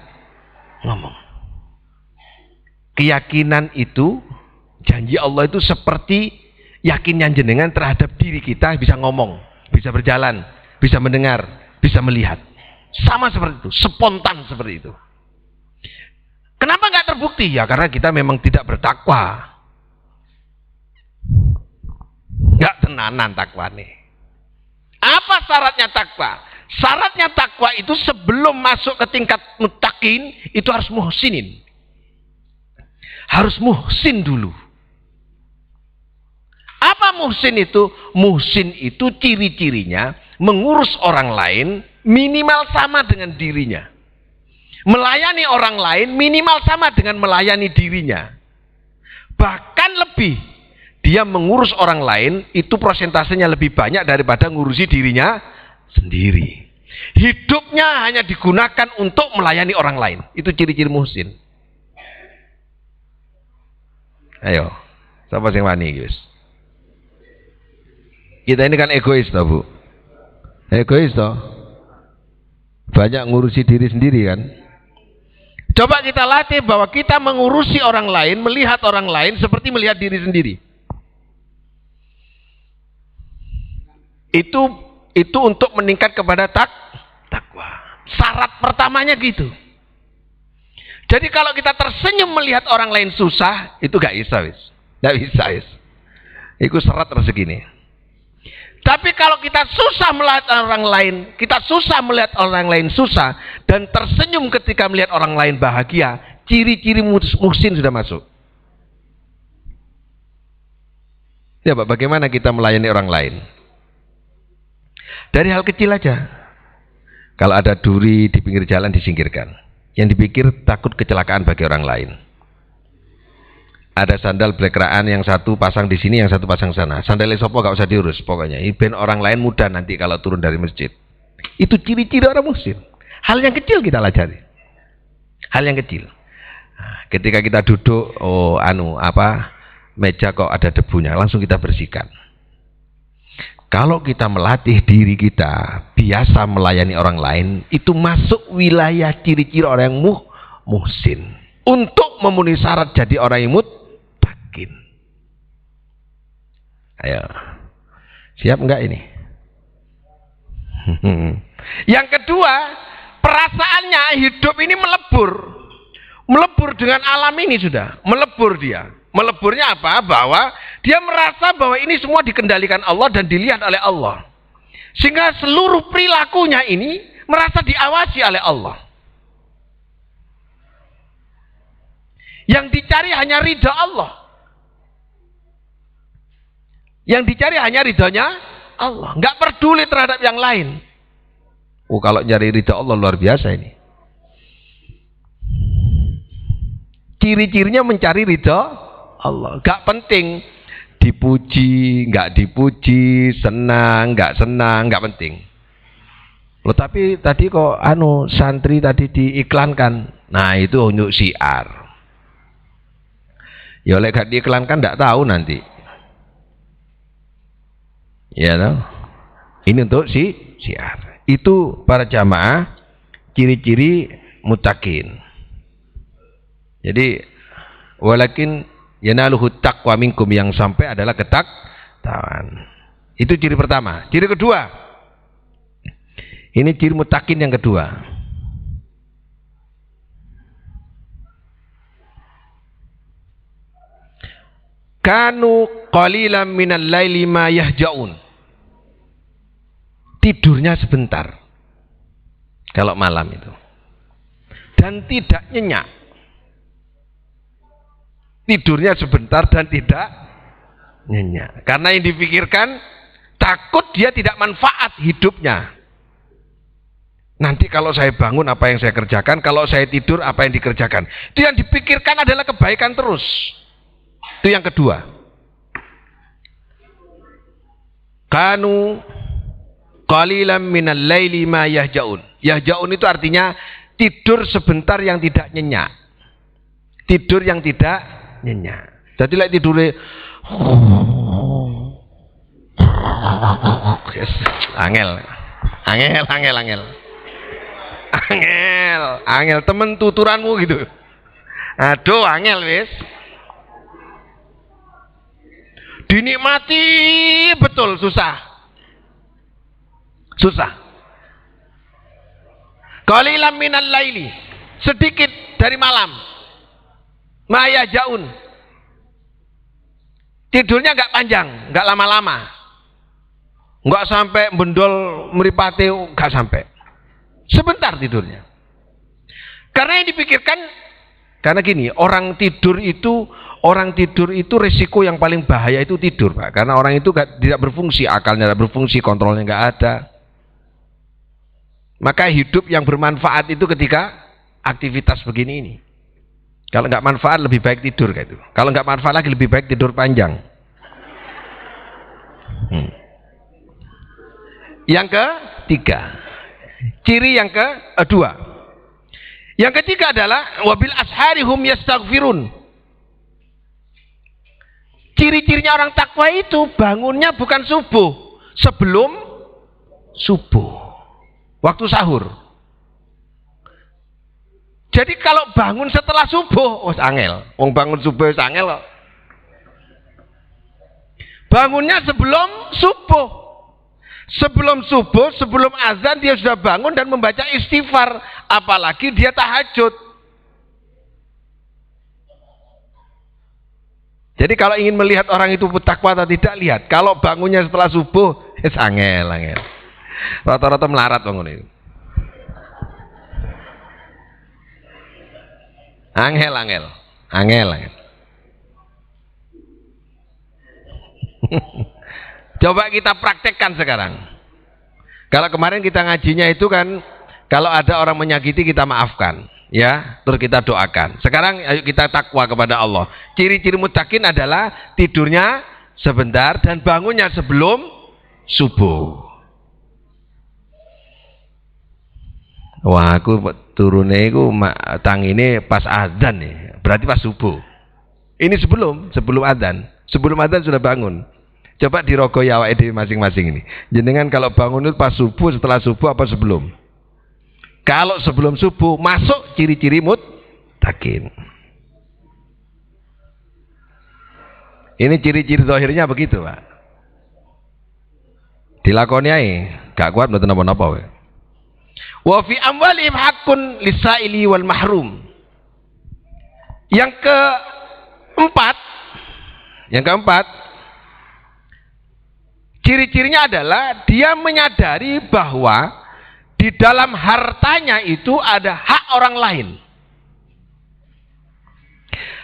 ngomong. Keyakinan itu, janji Allah itu seperti yakinnya jenengan terhadap diri kita bisa ngomong, bisa berjalan, bisa mendengar, bisa melihat. Sama seperti itu, spontan seperti itu. Kenapa nggak terbukti? Ya karena kita memang tidak bertakwa. Nggak tenanan takwa nih. Apa syaratnya takwa? Syaratnya takwa itu sebelum masuk ke tingkat muttaqin itu harus muhsinin. Harus muhsin dulu. Apa muhsin itu? Muhsin itu ciri-cirinya mengurus orang lain minimal sama dengan dirinya. Melayani orang lain minimal sama dengan melayani dirinya. Bahkan lebih. Dia mengurus orang lain itu persentasenya lebih banyak daripada ngurusi dirinya sendiri. Hidupnya hanya digunakan untuk melayani orang lain. Itu ciri-ciri muhsin. Ayo, siapa yang wani guys? Kita ini kan egois toh Bu. Egois toh. Banyak ngurusi diri sendiri kan. Coba kita latih bahwa kita mengurusi orang lain, melihat orang lain seperti melihat diri sendiri. Itu untuk meningkat kepada takwa. Syarat pertamanya gitu. Jadi kalau kita tersenyum melihat orang lain susah, itu gak bisa wis. Gak bisa wis. Itu syarat rezeki ini. Tapi kalau kita susah melihat orang lain, kita susah melihat orang lain susah, dan tersenyum ketika melihat orang lain bahagia, ciri-ciri muhsin sudah masuk. Ya Pak, bagaimana kita melayani orang lain? Dari hal kecil aja. Kalau ada duri di pinggir jalan disingkirkan. Yang dipikir takut kecelakaan bagi orang lain. Ada sandal blekraan, yang satu pasang di sini, yang satu pasang sana. Sandalnya sopo gak usah diurus pokoknya. Ben orang lain mudah nanti kalau turun dari masjid. Itu ciri-ciri orang muhsin. Hal yang kecil kita pelajari. Hal yang kecil. Nah, ketika kita duduk, meja kok ada debunya, langsung kita bersihkan. Kalau kita melatih diri kita biasa melayani orang lain, itu masuk wilayah ciri-ciri orang yang muhsin. Untuk memenuhi syarat jadi orang yang muttaqin. Ayo. Siap enggak ini? Yang kedua, perasaannya hidup ini melebur. Melebur dengan alam ini sudah. Melebur dia. Meleburnya apa? Bahwa dia merasa bahwa ini semua dikendalikan Allah dan dilihat oleh Allah. Sehingga seluruh perilakunya ini merasa diawasi oleh Allah. Yang dicari hanya ridha Allah. Yang dicari hanya ridhonya Allah. Nggak peduli terhadap yang lain. Oh, kalau nyari ridha Allah luar biasa ini. Ciri-cirinya mencari ridha Allah. Gak penting dipuji, gak dipuji, senang, gak senang, gak penting. Loh, tapi tadi kok santri tadi diiklankan. Nah, itu untuk syiar. Ya oleh gak diiklankan gak tahu nanti. Ya toh? Ini untuk syiar. Itu para jamaah ciri-ciri muttaqin. Jadi walakin yanaluhu taqwa minkum, yang sampai adalah ketakwaan. Itu ciri pertama. Ciri kedua. Ini ciri muttaqin yang kedua. Kanu qalilan minal laili ma yahjaun. Tidurnya sebentar. Kalau malam itu. Dan tidak nyenyak. Tidurnya sebentar dan tidak nyenyak. Karena yang dipikirkan takut dia tidak manfaat hidupnya. Nanti kalau saya bangun apa yang saya kerjakan, kalau saya tidur apa yang dikerjakan. Itu yang dipikirkan adalah kebaikan terus. Itu yang kedua. Kanu qalilan minal laili ma yahjaun. Yahjaun itu artinya tidur sebentar yang tidak nyenyak. Tidur yang tidak nyenyak. Jadi lek tidure angel temen tuturanmu gitu. Aduh, angel wis. Dinikmati betul susah. Qalilan minal laili, sedikit dari malam. Maya jaun. Tidurnya enggak panjang, enggak lama-lama. Enggak sampai bendol meripate, enggak sampai. Sebentar tidurnya. Karena yang dipikirkan, karena gini, orang tidur itu resiko yang paling bahaya itu tidur, Pak. Karena orang itu tidak berfungsi, akalnya tidak berfungsi, kontrolnya enggak ada. Maka hidup yang bermanfaat itu ketika aktivitas begini ini. Kalau nggak manfaat lebih baik tidur kayak itu. Kalau nggak manfaat lagi lebih baik tidur panjang. Yang ketiga, Ciri yang kedua. Yang ketiga adalah wabil asharihum yastaghfirun. Ciri-cirinya orang takwa itu bangunnya bukan subuh, sebelum subuh, waktu sahur. Jadi kalau bangun setelah subuh, oh angel. Wong bangun subuh angel kok. Bangunnya sebelum subuh. Sebelum subuh, sebelum azan dia sudah bangun dan membaca istighfar, apalagi dia tahajud. Jadi kalau ingin melihat orang itu bertakwa atau tidak, lihat. Kalau bangunnya setelah subuh, angel. Rata-rata melarat bangun itu. Angel. Coba kita praktekkan sekarang. Kalau kemarin kita ngajinya itu kan, kalau ada orang menyakiti kita maafkan, ya, terus kita doakan. Sekarang ayo kita takwa kepada Allah. Ciri-ciri muttaqin adalah tidurnya sebentar dan bangunnya sebelum subuh. Wah, aku turunnya itu tangine pas azan nih, berarti pas subuh. Ini sebelum azan. Sebelum azan sudah bangun. Coba dirogoi awake dhewe masing-masing ini. Jenengan kalau bangun itu pas subuh, setelah subuh apa sebelum? Kalau sebelum subuh masuk ciri-ciri muttaqin. Ini ciri-ciri zahirnya begitu, Pak. Dilakoni ae, gak kuat mboten napa-napa wae. Wa fi amwalihim haqqun lisaili wal mahrum. Yang keempat, ciri-cirinya adalah dia menyadari bahwa di dalam hartanya itu ada hak orang lain.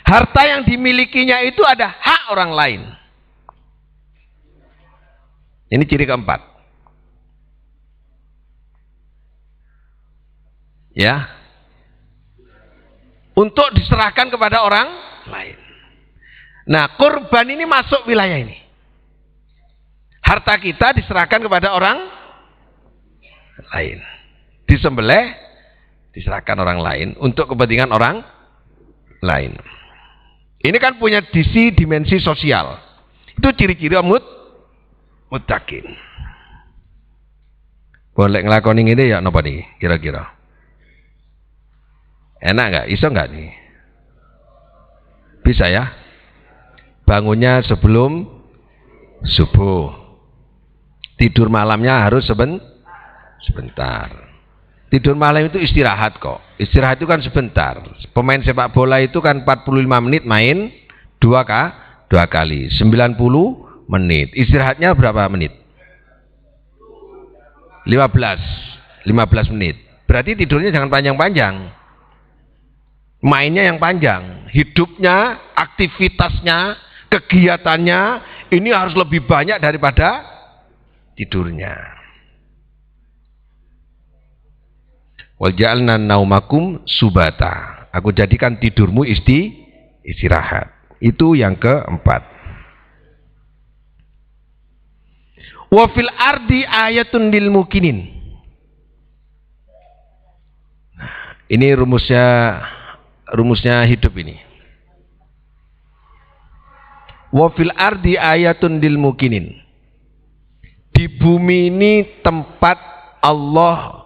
Harta yang dimilikinya itu ada hak orang lain. Ini ciri keempat. Ya. Untuk diserahkan kepada orang lain. Nah, kurban ini masuk wilayah ini. Harta kita diserahkan kepada orang lain. Disembelih, diserahkan orang lain untuk kepentingan orang lain. Ini kan punya dimensi sosial. Itu ciri-ciri muttaqin. Boleh ngelakoni ini ya napa nih kira-kira? Enak nggak? Iso nggak nih? Bisa ya? Bangunnya sebelum subuh. Tidur malamnya harus sebentar. Tidur malam itu istirahat kok. Istirahat itu kan sebentar. Pemain sepak bola itu kan 45 menit main 2 kali. 90 menit. Istirahatnya berapa menit? 15 menit. Berarti tidurnya jangan panjang-panjang. Mainnya yang panjang. Hidupnya, aktivitasnya, kegiatannya ini harus lebih banyak daripada tidurnya. Wal ja'alna naumakum subata. Aku jadikan tidurmu istirahat. Itu yang keempat. Wa fil ardi ayatun lil mukinin. Ini rumusnya hidup ini. Wa fil ardi ayatun lil mukinin. Di bumi ini tempat Allah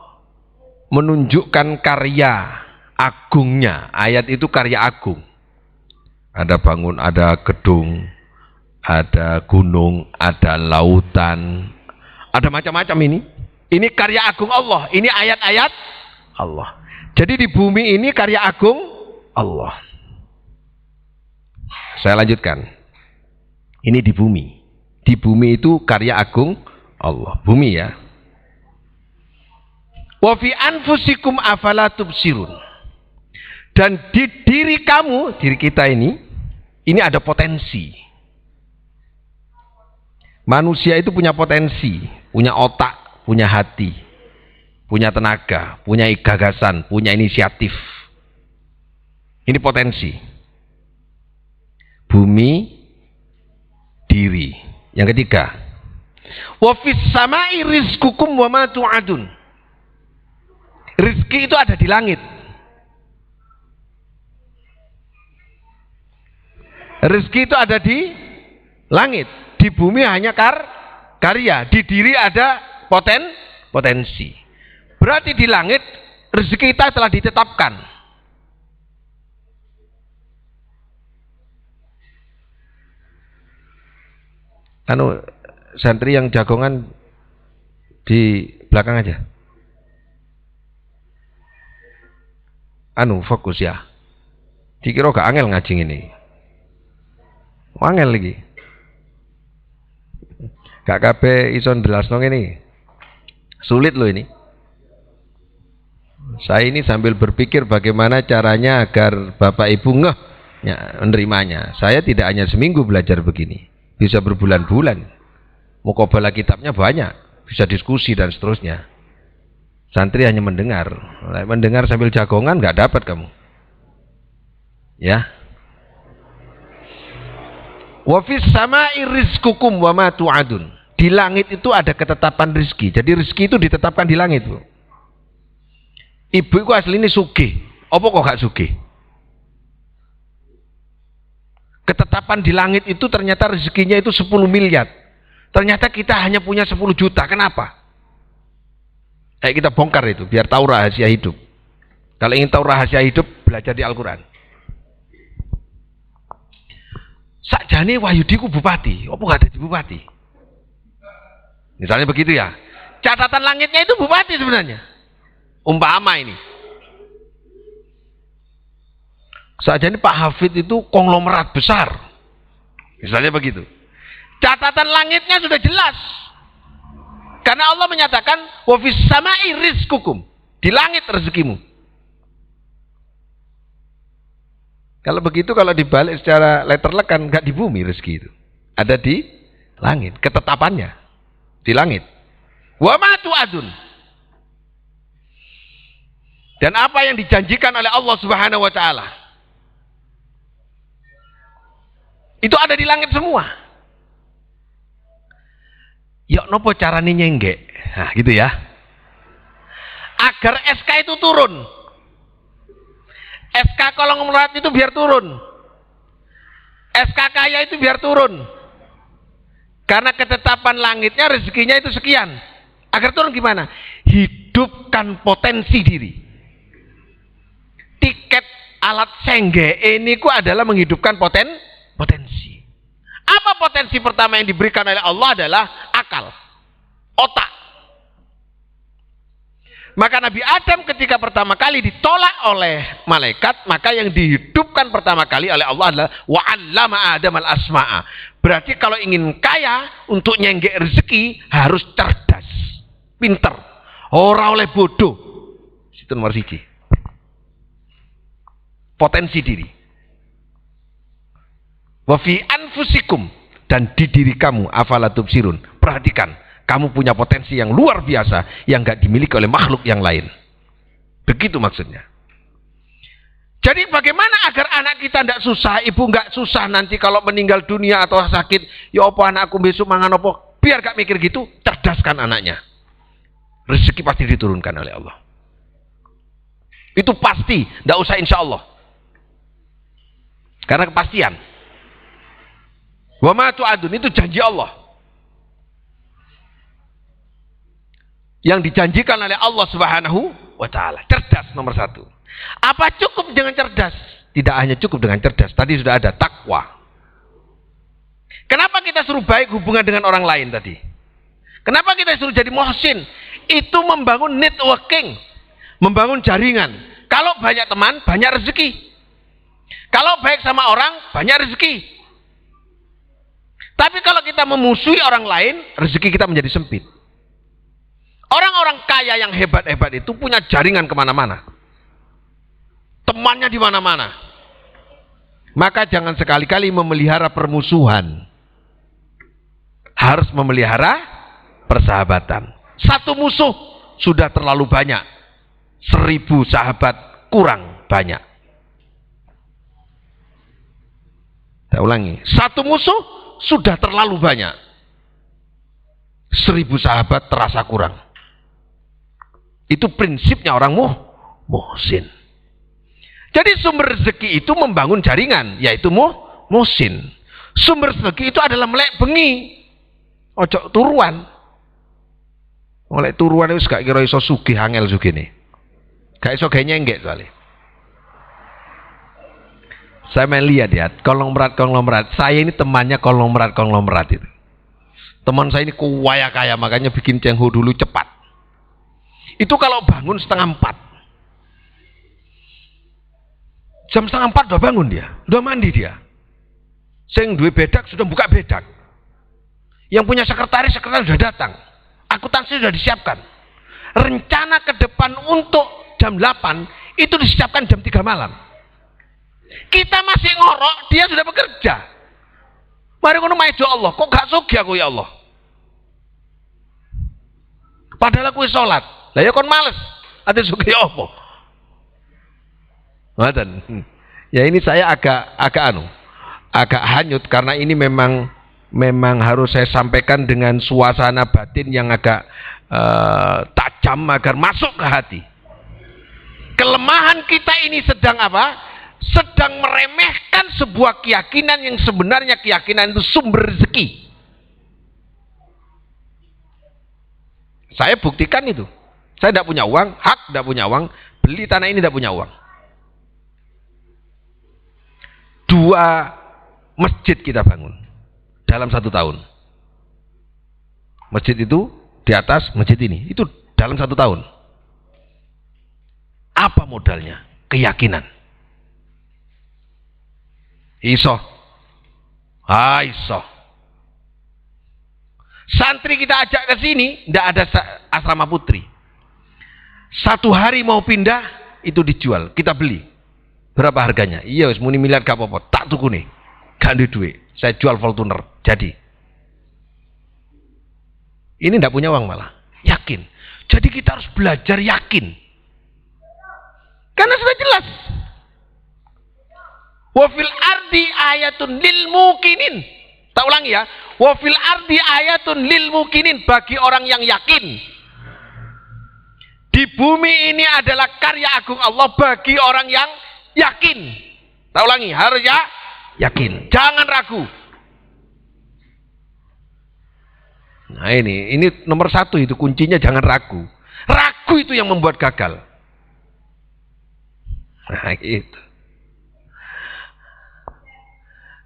menunjukkan karya agungnya. Ayat itu karya agung. Ada bangun, ada gedung, ada gunung, ada lautan, ada macam-macam ini. Ini karya agung Allah. Ini ayat-ayat Allah. Jadi di bumi ini karya agung Allah. Saya lanjutkan. Ini di bumi. Di bumi itu karya agung Allah. Bumi ya. Wa fi anfusikum afala tubsirun. Dan di diri kamu, diri kita ini ada potensi. Manusia itu punya potensi, punya otak, punya hati, punya tenaga, punya gagasan, punya inisiatif. Ini potensi. Bumi, diri. Yang ketiga, wa fis sama'i rizqukum wa ma tu'adun. Rizki itu ada di langit. Rizki itu ada di langit. Di bumi hanya karya. Di diri ada potensi. Berarti di langit rezeki kita telah ditetapkan. Santri yang jagongan di belakang aja. Fokus ya. Dikira gak angel ngajing ini. Angel lagi. Gak kabeh iso ndelasno ini. Sulit loh ini. Saya ini sambil berpikir bagaimana caranya agar Bapak Ibu menerimanya. Saya tidak hanya seminggu belajar begini, bisa berbulan-bulan. Muqabalah kitabnya banyak, bisa diskusi dan seterusnya. Santri hanya mendengar. Mendengar sambil jagongan nggak dapat kamu. Ya. Wa fis sama'i rizqukum wa ma tu'adun. Di langit itu ada ketetapan rizki. Jadi rizki itu ditetapkan di langit, Bu. Ibu itu asli ini sugih. Apa kok gak sugih? Ketetapan di langit itu ternyata rezekinya itu 10 miliar. Ternyata kita hanya punya 10 juta. Kenapa? Kita bongkar itu biar tahu rahasia hidup. Kalau ingin tahu rahasia hidup, belajar di Al-Quran. Sakjane Wahyudi ku bupati. Apa gak ada di bupati? Misalnya begitu ya. Catatan langitnya itu bupati sebenarnya. Umpama ini. Sakjane Pak Hafid itu konglomerat besar. Misalnya begitu. Catatan langitnya sudah jelas. Karena Allah menyatakan wa fis sama'i rizqukum. Di langit rezekimu. Kalau begitu, kalau dibalik secara letterlek kan nggak di bumi rezeki itu. Ada di langit, ketetapannya di langit. Wa ma tu'adun. Dan apa yang dijanjikan oleh Allah Subhanahu wa taala itu ada di langit semua. Ya nopo carane nyenggek? Nah, gitu ya. Agar SK itu turun. SK konglomerat itu biar turun. SK kaya itu biar turun. Karena ketetapan langitnya rezekinya itu sekian. Agar turun gimana? Hidupkan potensi diri. Tiket alat sengge ini adalah menghidupkan potensi. Apa potensi pertama yang diberikan oleh Allah adalah akal, otak. Maka Nabi Adam ketika pertama kali ditolak oleh malaikat, maka yang dihidupkan pertama kali oleh Allah adalah wa'allama Adam al-asma'a. Berarti kalau ingin kaya, untuk nyenggek rezeki harus cerdas, pinter, ora oleh bodoh. Situ nomor 1. Potensi diri. Wa fi anfusikum, dan di diri kamu, afala tubsirun. Perhatikan, kamu punya potensi yang luar biasa yang gak dimiliki oleh makhluk yang lain. Begitu maksudnya. Jadi bagaimana agar anak kita tidak susah, ibu gak susah nanti kalau meninggal dunia atau sakit, ya apa anakku besok mangan apa, biar gak mikir gitu, cerdaskan anaknya. Rezeki pasti diturunkan oleh Allah. Itu pasti, tidak usah insya Allah. Karena kepastian. Wa ma tu'adun, itu janji Allah. Yang dijanjikan oleh Allah Subhanahu wa ta'ala. Cerdas nomor 1. Apa cukup dengan cerdas? Tidak hanya cukup dengan cerdas. Tadi sudah ada takwa. Kenapa kita suruh baik hubungan dengan orang lain tadi? Kenapa kita suruh jadi muhsin? Itu membangun networking. Membangun jaringan. Kalau banyak teman, banyak rezeki. Kalau baik sama orang, banyak rezeki. Tapi kalau kita memusuhi orang lain, rezeki kita menjadi sempit. Orang-orang kaya yang hebat-hebat itu punya jaringan kemana-mana. Temannya di mana-mana. Maka jangan sekali-kali memelihara permusuhan. Harus memelihara persahabatan. Satu musuh sudah terlalu banyak. 1000 sahabat kurang banyak. Saya ulangi. Satu musuh sudah terlalu banyak. 1000 sahabat terasa kurang. Itu prinsipnya orang muhsin. Jadi sumber rezeki itu membangun jaringan, yaitu muhsin. Sumber rezeki itu adalah melek bengi. Ojo turuan. Melek turuan itu gak kira iso sugih angel sugih. Gak iso gawe nyenggek soalnya. Saya melihat ya, konglomerat. Saya ini temannya konglomerat itu. Teman saya ini kaya, makanya bikin cengho dulu cepat. Itu kalau bangun 3:30. Jam 3:30 udah bangun dia, udah mandi dia. Sing duwe bedak sudah buka bedak. Yang punya sekretaris sudah datang. Akuntansi sudah disiapkan. Rencana ke depan untuk jam 8 itu disiapkan jam 3 malam. Kita masih ngorok, dia sudah bekerja. Mari ngono maido Allah, kok gak sugih aku ya Allah. Padahal aku sholat. Lah ya kon males, ate sugih apa? Ngoten. Ya ini saya agak hanyut karena ini memang harus saya sampaikan dengan suasana batin yang agak tajam agar masuk ke hati. Kelemahan kita ini sedang apa? Sedang meremehkan sebuah keyakinan yang sebenarnya keyakinan itu sumber rezeki. Saya buktikan itu. Saya tidak punya uang, hak tidak punya uang, beli tanah ini tidak punya uang. 2 masjid kita bangun dalam 1 tahun. Masjid itu di atas masjid ini, itu dalam 1 tahun. Apa modalnya? Keyakinan. Iso. Iso. Santri kita ajak ke sini, tidak ada asrama putri. 1 hari mau pindah, itu dijual, kita beli. Berapa harganya? Iya, wis muni miliar gak apa-apa, tak tuku nih. Gak ada duit, saya jual Fortuner, jadi. Ini tidak punya uang malah, yakin. Jadi kita harus belajar yakin. Karena sudah jelas. Wa fil ardi ayatun lil mukinin. Tak ulangi ya. Wa fil ardi ayatun lil mukinin, bagi orang yang yakin. Di bumi ini adalah karya agung Allah bagi orang yang yakin. Tak ulangi, harus yakin. Jangan ragu. Nah ini nomor 1 itu kuncinya, jangan ragu. Ragu itu yang membuat gagal. Nah gitu.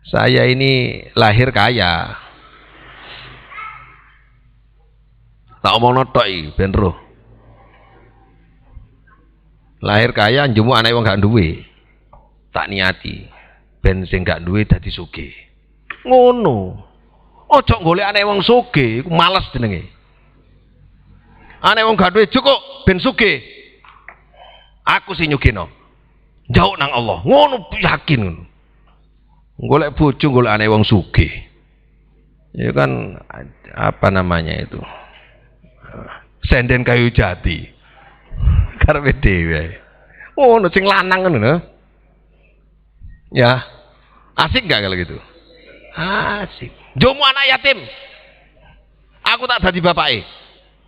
Saya ini lahir kaya. Tak omong notok ben roh. Lahir kaya njemu anak wong gak duwe. Tak niati ben sing gak duwe dadi sugih. Ngono. Ojo golek anak wong sugih, iku males jenenge. Anak wong gak duwe cukup ben sugih. Aku sing nyugihno. Jauh nang Allah. Ngono yakin ngono. Golek bojo golek anak wong sugih. Ya kan apa namanya itu? Senden kayu jati. Karepe dhewe. Ngono sing lanang ngono. Ya. Asik gak kalau gitu? Asik. Jomu anak yatim. Aku tak dadi bapake.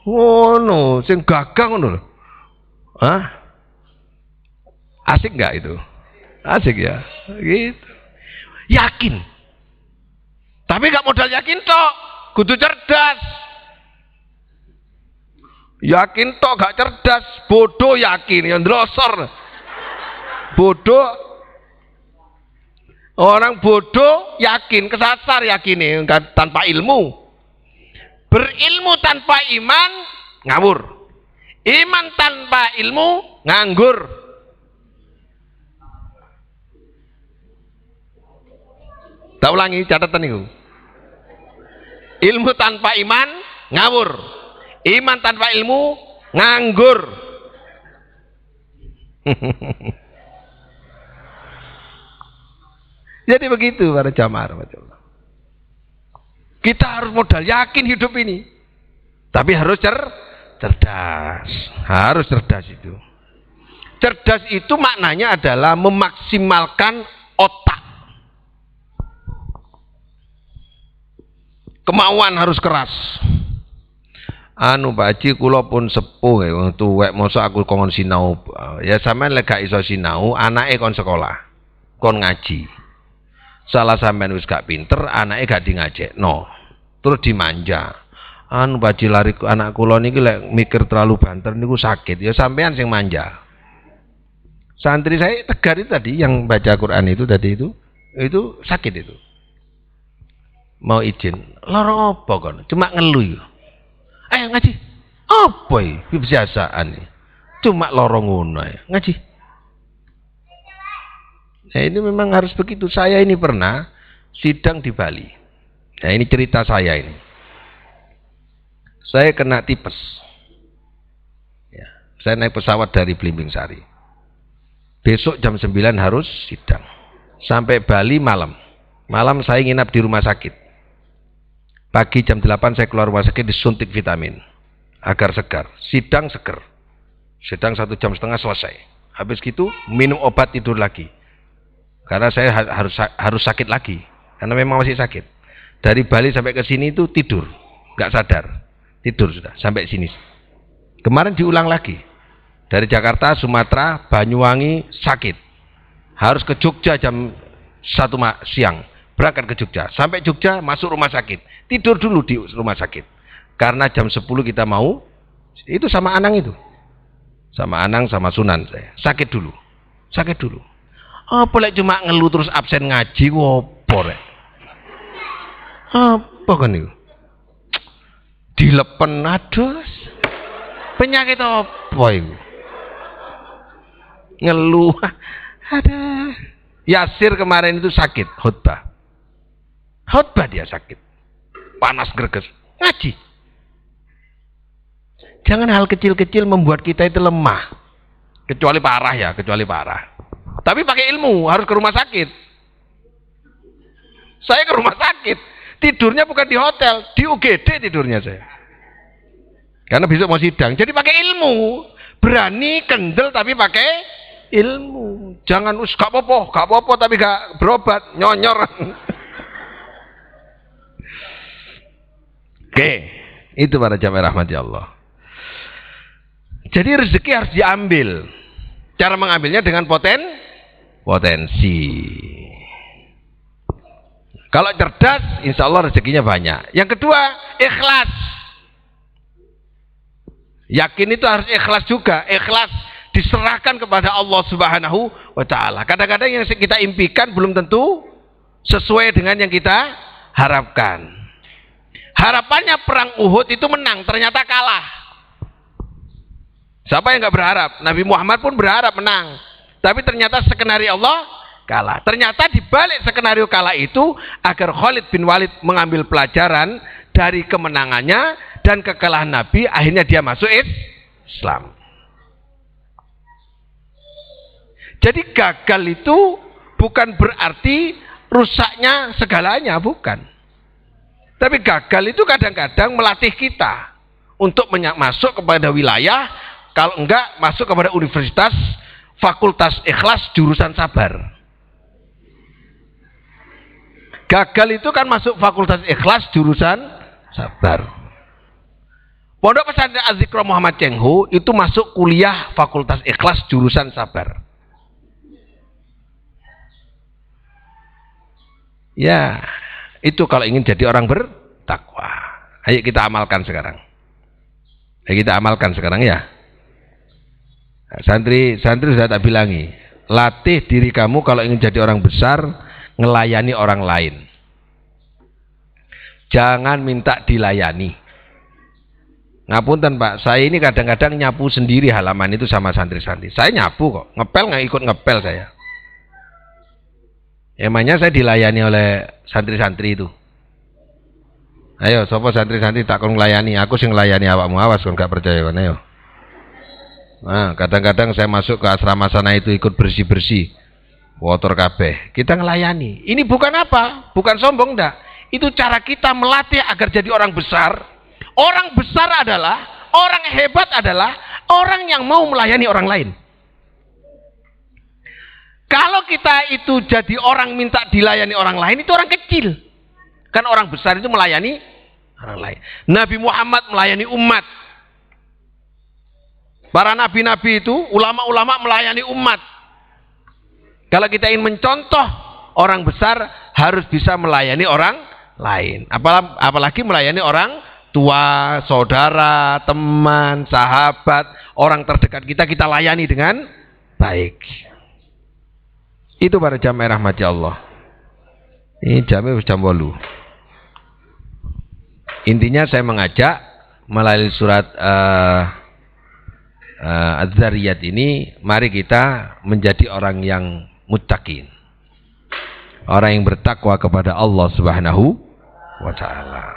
Ngono, sing gagah ngono lho. Hah? Asik gak itu? Asik ya. Gitu. Yakin. Tapi gak modal yakin tok, kudu cerdas. Yakin tok gak cerdas, bodoh yakin, yang ndrosor. Bodoh. Orang bodoh yakin, kesasar yakin tanpa ilmu. Berilmu tanpa iman ngawur. Iman tanpa ilmu nganggur. Tak ulangi catatan itu. Ilmu tanpa iman ngawur. Iman tanpa ilmu nganggur. Jadi begitu para jamaah. Kita harus modal yakin hidup ini. Tapi harus cerdas. Harus cerdas itu. Cerdas itu maknanya adalah memaksimalkan otak. Kemauan harus keras. anu Pak Haji kula pun sepuh ya wong tuwek mosok aku kon sinau. Ya sampean lek gak iso sinau, anake kon sekolah. Kon ngaji. Salah sampean wis gak pinter, anake gak di ngajekno. Terus dimanja. Anu Pak Haji lari anak kula niki lek mikir terlalu banter niku sakit. Ya sampean sing manja. Santri saya Tegar itu tadi yang baca Quran itu tadi itu sakit itu. Mau izin, loro apa kon? Cuma ngeluh. Ayo ngaji. Apa iki kebiasaan iki? Cuma loro ngono ya. Ngaji. Nah, ini memang harus begitu. Saya ini pernah sidang di Bali. Nah, ini cerita saya ini. Saya kena tipes. Ya, saya naik pesawat dari Blimbing Sari. Besok jam 9 harus sidang. Sampai Bali malam. Malam saya nginap di rumah sakit. Pagi jam 8 saya keluar rumah sakit disuntik vitamin. Agar segar. Sidang seger. Sidang 1,5 jam selesai. Habis gitu minum obat tidur lagi. Karena saya harus sakit lagi. Karena memang masih sakit. Dari Bali sampai ke sini itu tidur. Nggak sadar. Tidur sudah. Sampai sini. Kemarin diulang lagi. Dari Jakarta, Sumatera, Banyuwangi sakit. Harus ke Jogja jam 1 siang. Berangkat ke Jogja. Sampai Jogja masuk rumah sakit. Tidur dulu di rumah sakit. Karena jam 10 kita mau. Itu sama Anang itu. Sama Anang sama Sunan saya. Sakit dulu. Sakit dulu. Oh, boleh cuma ngeluh terus absen ngaji. Wopor. Apa kan itu? Dilepen aduh. Penyakit apa itu? Ngeluh. Ada. Yasir kemarin itu sakit khutbah. Khutbah dia sakit. Panas greges. Ngaji. Jangan hal kecil-kecil membuat kita itu lemah. Kecuali parah ya, kecuali parah. Tapi pakai ilmu, harus ke rumah sakit. Saya ke rumah sakit. Tidurnya bukan di hotel, di UGD tidurnya saya. Karena besok mau sidang. Jadi pakai ilmu. Berani kendel tapi pakai ilmu. Jangan gak apa-apa tapi gak berobat, nyonyor. Oke, itu para jamaah rahmati Allah. Jadi rezeki harus diambil. Cara mengambilnya dengan potensi. Kalau cerdas, insya Allah rezekinya banyak. Yang kedua, ikhlas. Yakin itu harus ikhlas juga. Ikhlas diserahkan kepada Allah Subhanahu wa Ta'ala. Kadang-kadang yang kita impikan belum tentu sesuai dengan yang kita harapkan. Harapannya perang Uhud itu menang, ternyata kalah. Siapa yang nggak berharap? Nabi Muhammad pun berharap menang. Tapi ternyata skenario Allah kalah. Ternyata di balik skenario kalah itu agar Khalid bin Walid mengambil pelajaran dari kemenangannya dan kekalahan Nabi, akhirnya dia masuk Islam. Jadi gagal itu bukan berarti rusaknya segalanya, bukan. Tapi gagal itu kadang-kadang melatih kita untuk masuk kepada wilayah, kalau enggak masuk kepada universitas, fakultas ikhlas, jurusan sabar. Gagal itu kan masuk fakultas ikhlas, jurusan sabar. Pondok Pesantren Az-Zikra Muhammad Cengho itu masuk kuliah fakultas ikhlas, jurusan sabar. Ya, itu kalau ingin jadi orang bertakwa. Ayo kita amalkan sekarang. Ayo kita amalkan sekarang ya. Santri sudah tak bilangi, latih diri kamu kalau ingin jadi orang besar, ngelayani orang lain. Jangan minta dilayani. Ngapunten Pak, saya ini kadang-kadang nyapu sendiri halaman itu sama santri-santri. Saya nyapu kok, ngepel nggak ikut ngepel saya. Emangnya saya dilayani oleh santri-santri itu. Ayo, sopo santri-santri tak kon ngelayani, aku sing ngelayani awakmu, awas kon gak percaya kon ayo. Nah, kadang-kadang saya masuk ke asrama sana itu ikut bersih-bersih. Kotor kabeh. Kita ngelayani. Ini bukan apa? Bukan sombong enggak. Itu cara kita melatih agar jadi orang besar. Orang besar adalah, orang hebat adalah orang yang mau melayani orang lain. Kalau kita itu jadi orang minta dilayani orang lain, itu orang kecil. Kan orang besar itu melayani orang lain. Nabi Muhammad melayani umat. Para nabi-nabi itu, ulama-ulama melayani umat. Kalau kita ingin mencontoh orang besar, harus bisa melayani orang lain. Apalagi melayani orang tua, saudara, teman, sahabat, orang terdekat kita layani dengan baik. Itu para jamaah rahmati Allah. Ini jamnya jam 8. Intinya saya mengajak melalui surat Az-Zariyat ini, mari kita menjadi orang yang muttaqin. Orang yang bertakwa kepada Allah Subhanahu wa ta'ala.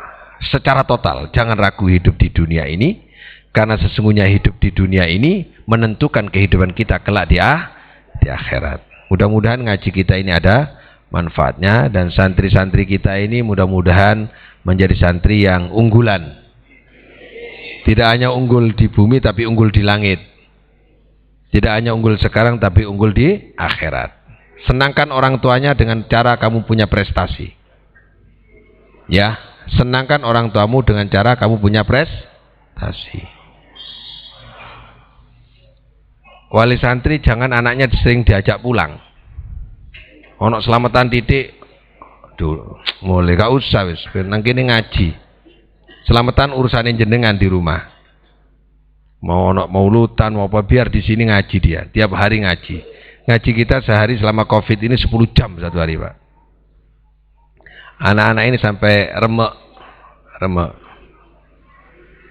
Secara total, jangan ragu hidup di dunia ini, karena sesungguhnya hidup di dunia ini menentukan kehidupan kita kelak di akhirat. Mudah-mudahan ngaji kita ini ada manfaatnya, dan santri-santri kita ini mudah-mudahan menjadi santri yang unggulan. Tidak hanya unggul di bumi tapi unggul di langit. Tidak hanya unggul sekarang tapi unggul di akhirat. Senangkan orang tuanya dengan cara kamu punya prestasi. Ya, senangkan orang tuamu dengan cara kamu punya prestasi. Wali santri jangan anaknya sering diajak pulang. Ono selamatan titik, mulai gak usah wis, nang kene ngaji. Selamatan urusan jenengan di rumah. Mau ono maulutan mau apa, biar di sini ngaji dia. Tiap hari ngaji. Ngaji kita sehari selama Covid ini 10 jam satu hari, Pak. Anak-anak ini sampai remek.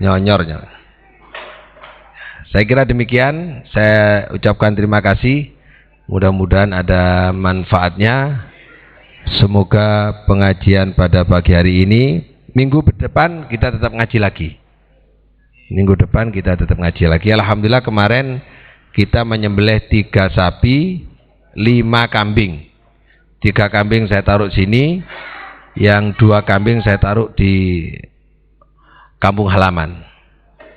Nyonyor. Saya kira demikian. Saya ucapkan terima kasih. Mudah-mudahan ada manfaatnya. Semoga pengajian pada pagi hari ini, minggu depan kita tetap ngaji lagi. Minggu depan kita tetap ngaji lagi. Alhamdulillah kemarin kita menyembelih 3 sapi, 5 kambing. 3 kambing saya taruh sini, yang 2 kambing saya taruh di kampung halaman.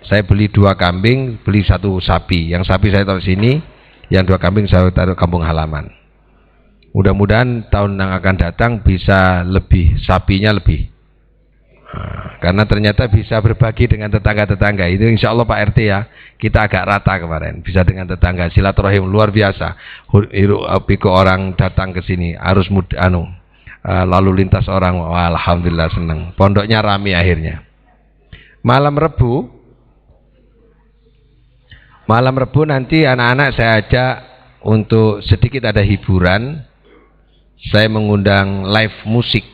Saya beli 2 kambing, beli 1 sapi. Yang sapi saya taruh sini, yang 2 kambing saya taruh kampung halaman. Mudah-mudahan tahun yang akan datang bisa lebih, sapinya lebih. Karena ternyata bisa berbagi dengan tetangga-tetangga. Itu insya Allah Pak RT ya, kita agak rata kemarin. Bisa dengan tetangga, silaturahim luar biasa. Piku orang datang ke sini, arus lalu lintas orang. Wah, alhamdulillah senang. Pondoknya rame akhirnya. Malam Rebu nanti anak-anak saya ajak untuk sedikit ada hiburan. Saya mengundang live musik.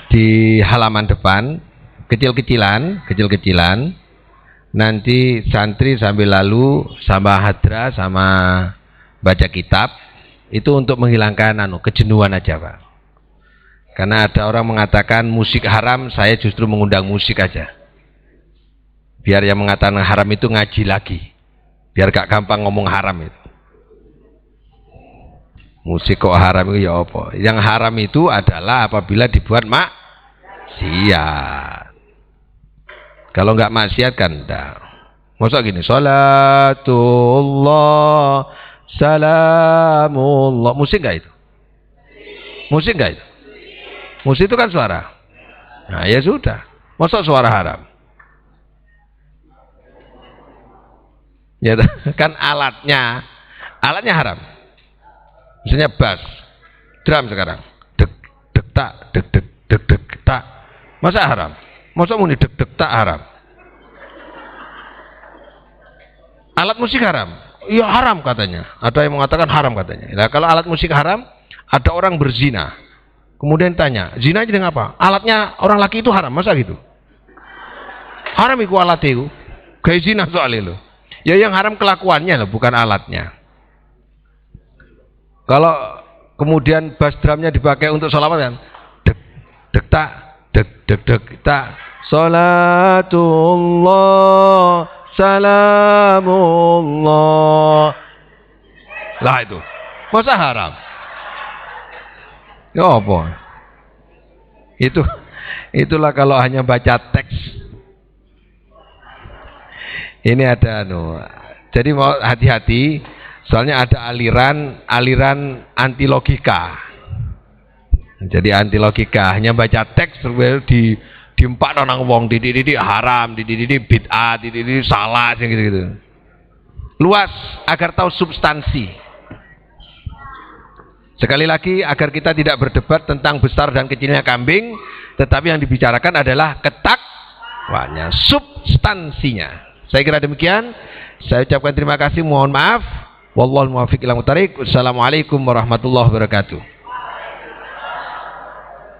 Di halaman depan, kecil-kecilan. Nanti santri sambil lalu sama hadra sama baca kitab. Itu untuk menghilangkan kejenuhan aja, Pak. Karena ada orang mengatakan musik haram, saya justru mengundang musik aja. Biar yang mengatakan haram itu ngaji lagi. Biar gak gampang ngomong haram itu. Musik kok haram itu ya apa? Yang haram itu adalah apabila dibuat maksiat. Kalau nggak maksiat kan enggak. Masa gini, salatullah salamullah. Musik nggak itu? Musik nggak itu? Musik itu kan suara. Nah ya sudah. Masa suara haram? Ya kan alatnya haram. Misalnya bass, drum sekarang, dek dek tak, dek dek dek dek tak, masa haram? Masa muni dek dek tak haram? Alat musik haram? Iya haram katanya. Ada yang mengatakan haram katanya. Nah, kalau alat musik haram, ada orang berzina, kemudian tanya, zina dengan apa? Alatnya orang laki itu haram, masa gitu? Haram iku alat itu, kayak zina soalnya lo. Ya yang haram kelakuannya loh, bukan alatnya. Kalau kemudian bass drumnya dipakai untuk sholawat kan, dek dek tak, dek dek dek tak, salatullah salamullah. Lah itu, masa haram? Ya apa? Itulah kalau hanya baca teks. Ini ada jadi mau hati-hati. Soalnya ada aliran anti logika. Jadi anti logika, hanya baca teks di empat orang wong didik haram, didik bid'ah, didik salah gitu. Luas agar tahu substansi. Sekali lagi agar kita tidak berdebat tentang besar dan kecilnya kambing, tetapi yang dibicarakan adalah ketakwanya, substansinya. Saya kira demikian. Saya ucapkan terima kasih, mohon maaf. Wallahul muwaffiq ila muthariq. Wassalamualaikum warahmatullahi wabarakatuh.